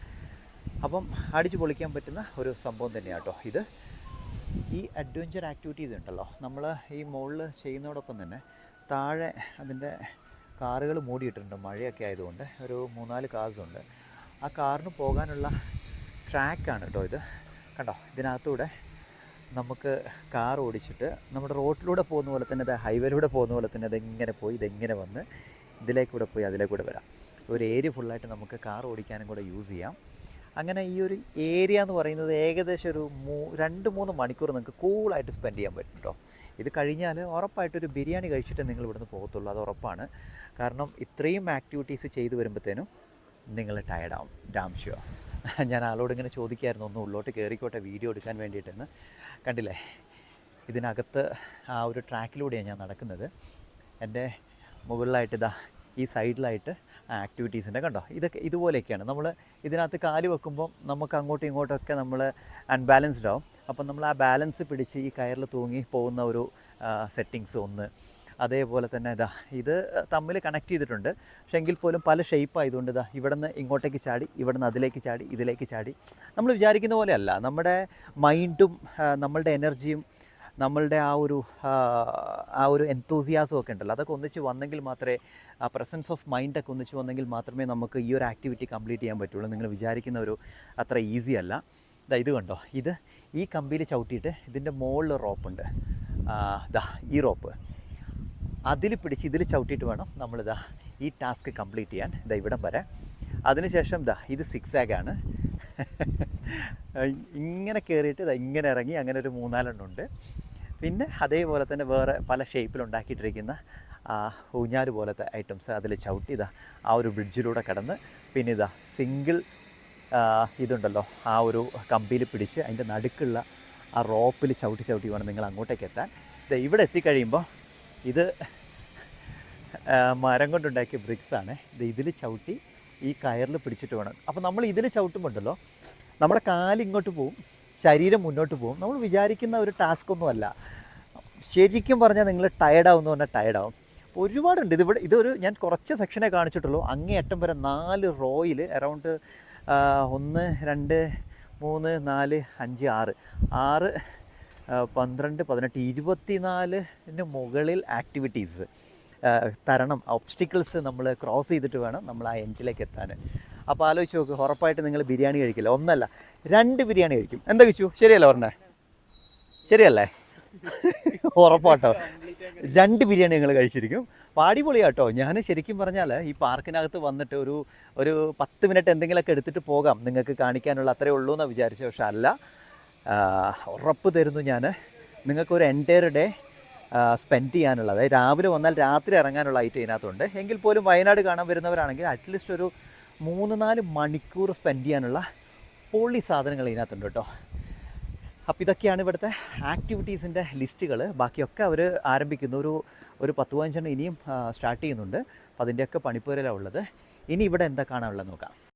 അപ്പം അടിച്ചു പൊളിക്കാൻ പറ്റുന്ന ഒരു സംഭവം തന്നെയാണ് കേട്ടോ ഇത്. ഈ അഡ്വഞ്ചർ ആക്ടിവിറ്റീസ് ഉണ്ടല്ലോ, നമ്മൾ ഈ മുകളിൽ ചെയ്യുന്നതോടൊപ്പം തന്നെ താഴെ അതിൻ്റെ കാറുകൾ മൂടിയിട്ടുണ്ട്. മഴയൊക്കെ ആയതുകൊണ്ട് ഒരു 3-4 കാർസുണ്ട്. ആ കാറിന് പോകാനുള്ള ട്രാക്കാണ് കേട്ടോ ഇത്. കണ്ടോ, ഇതിനകത്തൂടെ നമുക്ക് കാർ ഓടിച്ചിട്ട് നമ്മുടെ റോഡിലൂടെ പോകുന്ന പോലെ തന്നെ, അത് ഹൈവേയിലൂടെ പോകുന്ന പോലെ തന്നെ ഇതെങ്ങനെ പോയി ഇതെങ്ങനെ വന്ന് ഇതിലേക്കൂടെ പോയി അതിലേക്കൂടെ വരാം. ഒരു ഏരിയ ഫുള്ളായിട്ട് നമുക്ക് കാർ ഓടിക്കാനും കൂടെ യൂസ് ചെയ്യാം. അങ്ങനെ ഈ ഒരു ഏരിയ എന്ന് പറയുന്നത് ഏകദേശം ഒരു 2-3 മണിക്കൂർ നിങ്ങൾക്ക് കൂളായിട്ട് സ്പെൻഡ് ചെയ്യാൻ പറ്റും കേട്ടോ. ഇത് കഴിഞ്ഞാൽ ഉറപ്പായിട്ടൊരു ബിരിയാണി കഴിച്ചിട്ട് നിങ്ങൾ ഇവിടുന്ന് പോകത്തുള്ളൂ, അത് ഉറപ്പാണ്. കാരണം ഇത്രയും ആക്ടിവിറ്റീസ് ചെയ്തു വരുമ്പോഴത്തേനും നിങ്ങൾ ടയർഡാവും, ഡാം ഷ്യൂർ. ഞാൻ ആളോട് ഇങ്ങനെ ചോദിക്കായിരുന്നു, ഒന്ന് ഉള്ളോട്ട് കയറിക്കോട്ടെ വീഡിയോ എടുക്കാൻ വേണ്ടിയിട്ടെന്ന്. കണ്ടില്ലേ, ഇതിനകത്ത് ആ ഒരു ട്രാക്കിലൂടെയാണ് ഞാൻ നടക്കുന്നത്. എൻ്റെ മുകളിലായിട്ട് ഇതാ ഈ സൈഡിലായിട്ട് ആക്ടിവിറ്റീസിൻ്റെ കണ്ടോ, ഇതൊക്കെ ഇതുപോലെയൊക്കെയാണ്. നമ്മൾ ഇതിനകത്ത് കാല് വെക്കുമ്പം നമുക്ക് അങ്ങോട്ടും ഇങ്ങോട്ടൊക്കെ നമ്മൾ അൺബാലൻസ്ഡ് ആവും. അപ്പം നമ്മൾ ആ ബാലൻസ് പിടിച്ച് ഈ കയറിൽ തൂങ്ങി പോകുന്ന ഒരു സെറ്റിങ്സ് ഒന്ന്. അതേപോലെ തന്നെ ഇതാ ഇത് തമ്മിൽ കണക്ട് ചെയ്തിട്ടുണ്ട്. പക്ഷേ എങ്കിൽ പോലും പല ഷേപ്പ് ആയതുകൊണ്ട് ഇതാ ഇവിടെ നിന്ന് ഇങ്ങോട്ടേക്ക് ചാടി, ഇവിടെ നിന്ന് അതിലേക്ക് ചാടി, ഇതിലേക്ക് ചാടി. നമ്മൾ വിചാരിക്കുന്ന പോലെയല്ല. നമ്മുടെ മൈൻഡും നമ്മളുടെ എനർജിയും നമ്മളുടെ ആ ഒരു എന്തൂസിയാസം ഒക്കെ ഉണ്ടല്ലോ, അതൊക്കെ ഒന്നിച്ച് വന്നെങ്കിൽ മാത്രമേ, ആ പ്രസൻസ് ഓഫ് മൈൻഡൊക്കെ ഒന്നിച്ച് വന്നെങ്കിൽ മാത്രമേ നമുക്ക് ഈ ഒരു ആക്ടിവിറ്റി കംപ്ലീറ്റ് ചെയ്യാൻ പറ്റുള്ളൂ. നിങ്ങൾ വിചാരിക്കുന്ന ഒരു അത്ര ഈസി അല്ല. ഇത് കണ്ടോ, ഈ കമ്പിയിൽ ചവിട്ടിയിട്ട് ഇതിൻ്റെ മുകളിൽ റോപ്പുണ്ട്. ഈ റോപ്പ് അതിൽ പിടിച്ച് ഇതിൽ ചവിട്ടിയിട്ട് വേണം നമ്മളിതാ ഈ ടാസ്ക് കംപ്ലീറ്റ് ചെയ്യാൻ. ഇവിടം വരെ. അതിനുശേഷം ഇത് 6 ആണ്. ഇങ്ങനെ കയറിയിട്ട് ഇങ്ങനെ ഇറങ്ങി, അങ്ങനെ ഒരു 3-4 ഉണ്ട്. പിന്നെ അതേപോലെ തന്നെ വേറെ പല ഷേപ്പിലുണ്ടാക്കിയിട്ടിരിക്കുന്ന ഊഞ്ഞാൽ പോലത്തെ ഐറ്റംസ് അതിൽ ചവിട്ടി ആ ഒരു ബ്രിഡ്ജിലൂടെ കടന്ന്, പിന്നെ സിംഗിൾ ഇതുണ്ടല്ലോ, ആ ഒരു കമ്പിയിൽ പിടിച്ച് അതിൻ്റെ നടുക്കുള്ള ആ റോപ്പിൽ ചവിട്ടി വേണം നിങ്ങൾ അങ്ങോട്ടേക്ക് എത്താൻ. ഇവിടെ എത്തിക്കഴിയുമ്പോൾ ഇത് മരം കൊണ്ടുണ്ടാക്കിയ ബ്രിക്സാണ്. ഇതിൽ ചവിട്ടി ഈ കയറിൽ പിടിച്ചിട്ട് വേണം. അപ്പോൾ നമ്മൾ ഇതിൽ ചവിട്ടുമ്പോണ്ടല്ലോ, നമ്മുടെ കാലിങ്ങോട്ട് പോവും, ശരീരം മുന്നോട്ട് പോവും. നമ്മൾ വിചാരിക്കുന്ന ഒരു ടാസ്ക് ഒന്നുമല്ല. ശരിക്കും പറഞ്ഞാൽ നിങ്ങൾ ടയർഡാവും എന്ന് പറഞ്ഞാൽ ടയർഡാവും. ഒരുപാടുണ്ട്. ഇതൊരു ഞാൻ കുറച്ച് സെക്ഷനെ കാണിച്ചിട്ടുള്ളൂ. അങ്ങേയറ്റം വരെ 4 റോയിൽ അറൗണ്ട് 1, 2, 3, 4, 5, 6, 12, 18, 24 മുകളിൽ ആക്ടിവിറ്റീസ് തരണം. ഒബ്സ്റ്റിക്കിൾസ് നമ്മൾ ക്രോസ് ചെയ്തിട്ട് വേണം നമ്മൾ ആ എൻഡിലേക്ക് എത്താൻ. അപ്പോൾ ആലോചിച്ച് നോക്ക്, ഉറപ്പായിട്ട് നിങ്ങൾ ബിരിയാണി കഴിക്കില്ല, 1 അല്ല 2 ബിരിയാണി കഴിക്കും. എന്താ കഴിച്ചു? ശരിയല്ല പറഞ്ഞേ? ശരിയല്ലേ? ഉറപ്പാട്ടോ, 2 ബിരിയാണി നിങ്ങൾ കഴിച്ചിരിക്കും. അടിപൊളിയാട്ടോ. ഞാൻ ശരിക്കും പറഞ്ഞാൽ ഈ പാർക്കിനകത്ത് വന്നിട്ട് ഒരു 10 മിനിറ്റ് എന്തെങ്കിലുമൊക്കെ എടുത്തിട്ട് പോകാം, നിങ്ങൾക്ക് കാണിക്കാനുള്ള അത്രയേ ഉള്ളൂ എന്നാണ് വിചാരിച്ചത്. പക്ഷെ അല്ല, ഉറപ്പ് തരുന്നു ഞാൻ, നിങ്ങൾക്കൊരു എൻറ്റയർ ഡേ സ്പെൻഡ് ചെയ്യാനുള്ളത്. അതായത് രാവിലെ വന്നാൽ രാത്രി ഇറങ്ങാനുള്ള ഐറ്റം ഇതിനകത്തുണ്ട്. എങ്കിൽ പോലും വയനാട് കാണാൻ വരുന്നവരാണെങ്കിൽ അറ്റ്ലീസ്റ്റ് ഒരു 3-4 മണിക്കൂർ സ്പെൻഡ് ചെയ്യാനുള്ള പൊള്ളി സാധനങ്ങൾ ഇതിനകത്തുണ്ട് കേട്ടോ. അപ്പോൾ ഇതൊക്കെയാണ് ഇവിടുത്തെ ആക്ടിവിറ്റീസിൻ്റെ ലിസ്റ്റുകൾ. ബാക്കിയൊക്കെ അവർ ആരംഭിക്കുന്നു. ഒരു 10-15 ഇനിയും സ്റ്റാർട്ട് ചെയ്യുന്നുണ്ട്. അപ്പോൾ അതിൻ്റെയൊക്കെ പണിപ്പുരയിലാണ് ഉള്ളത്. ഇനി ഇവിടെ എന്താ കാണാനുള്ളത് നോക്കാം.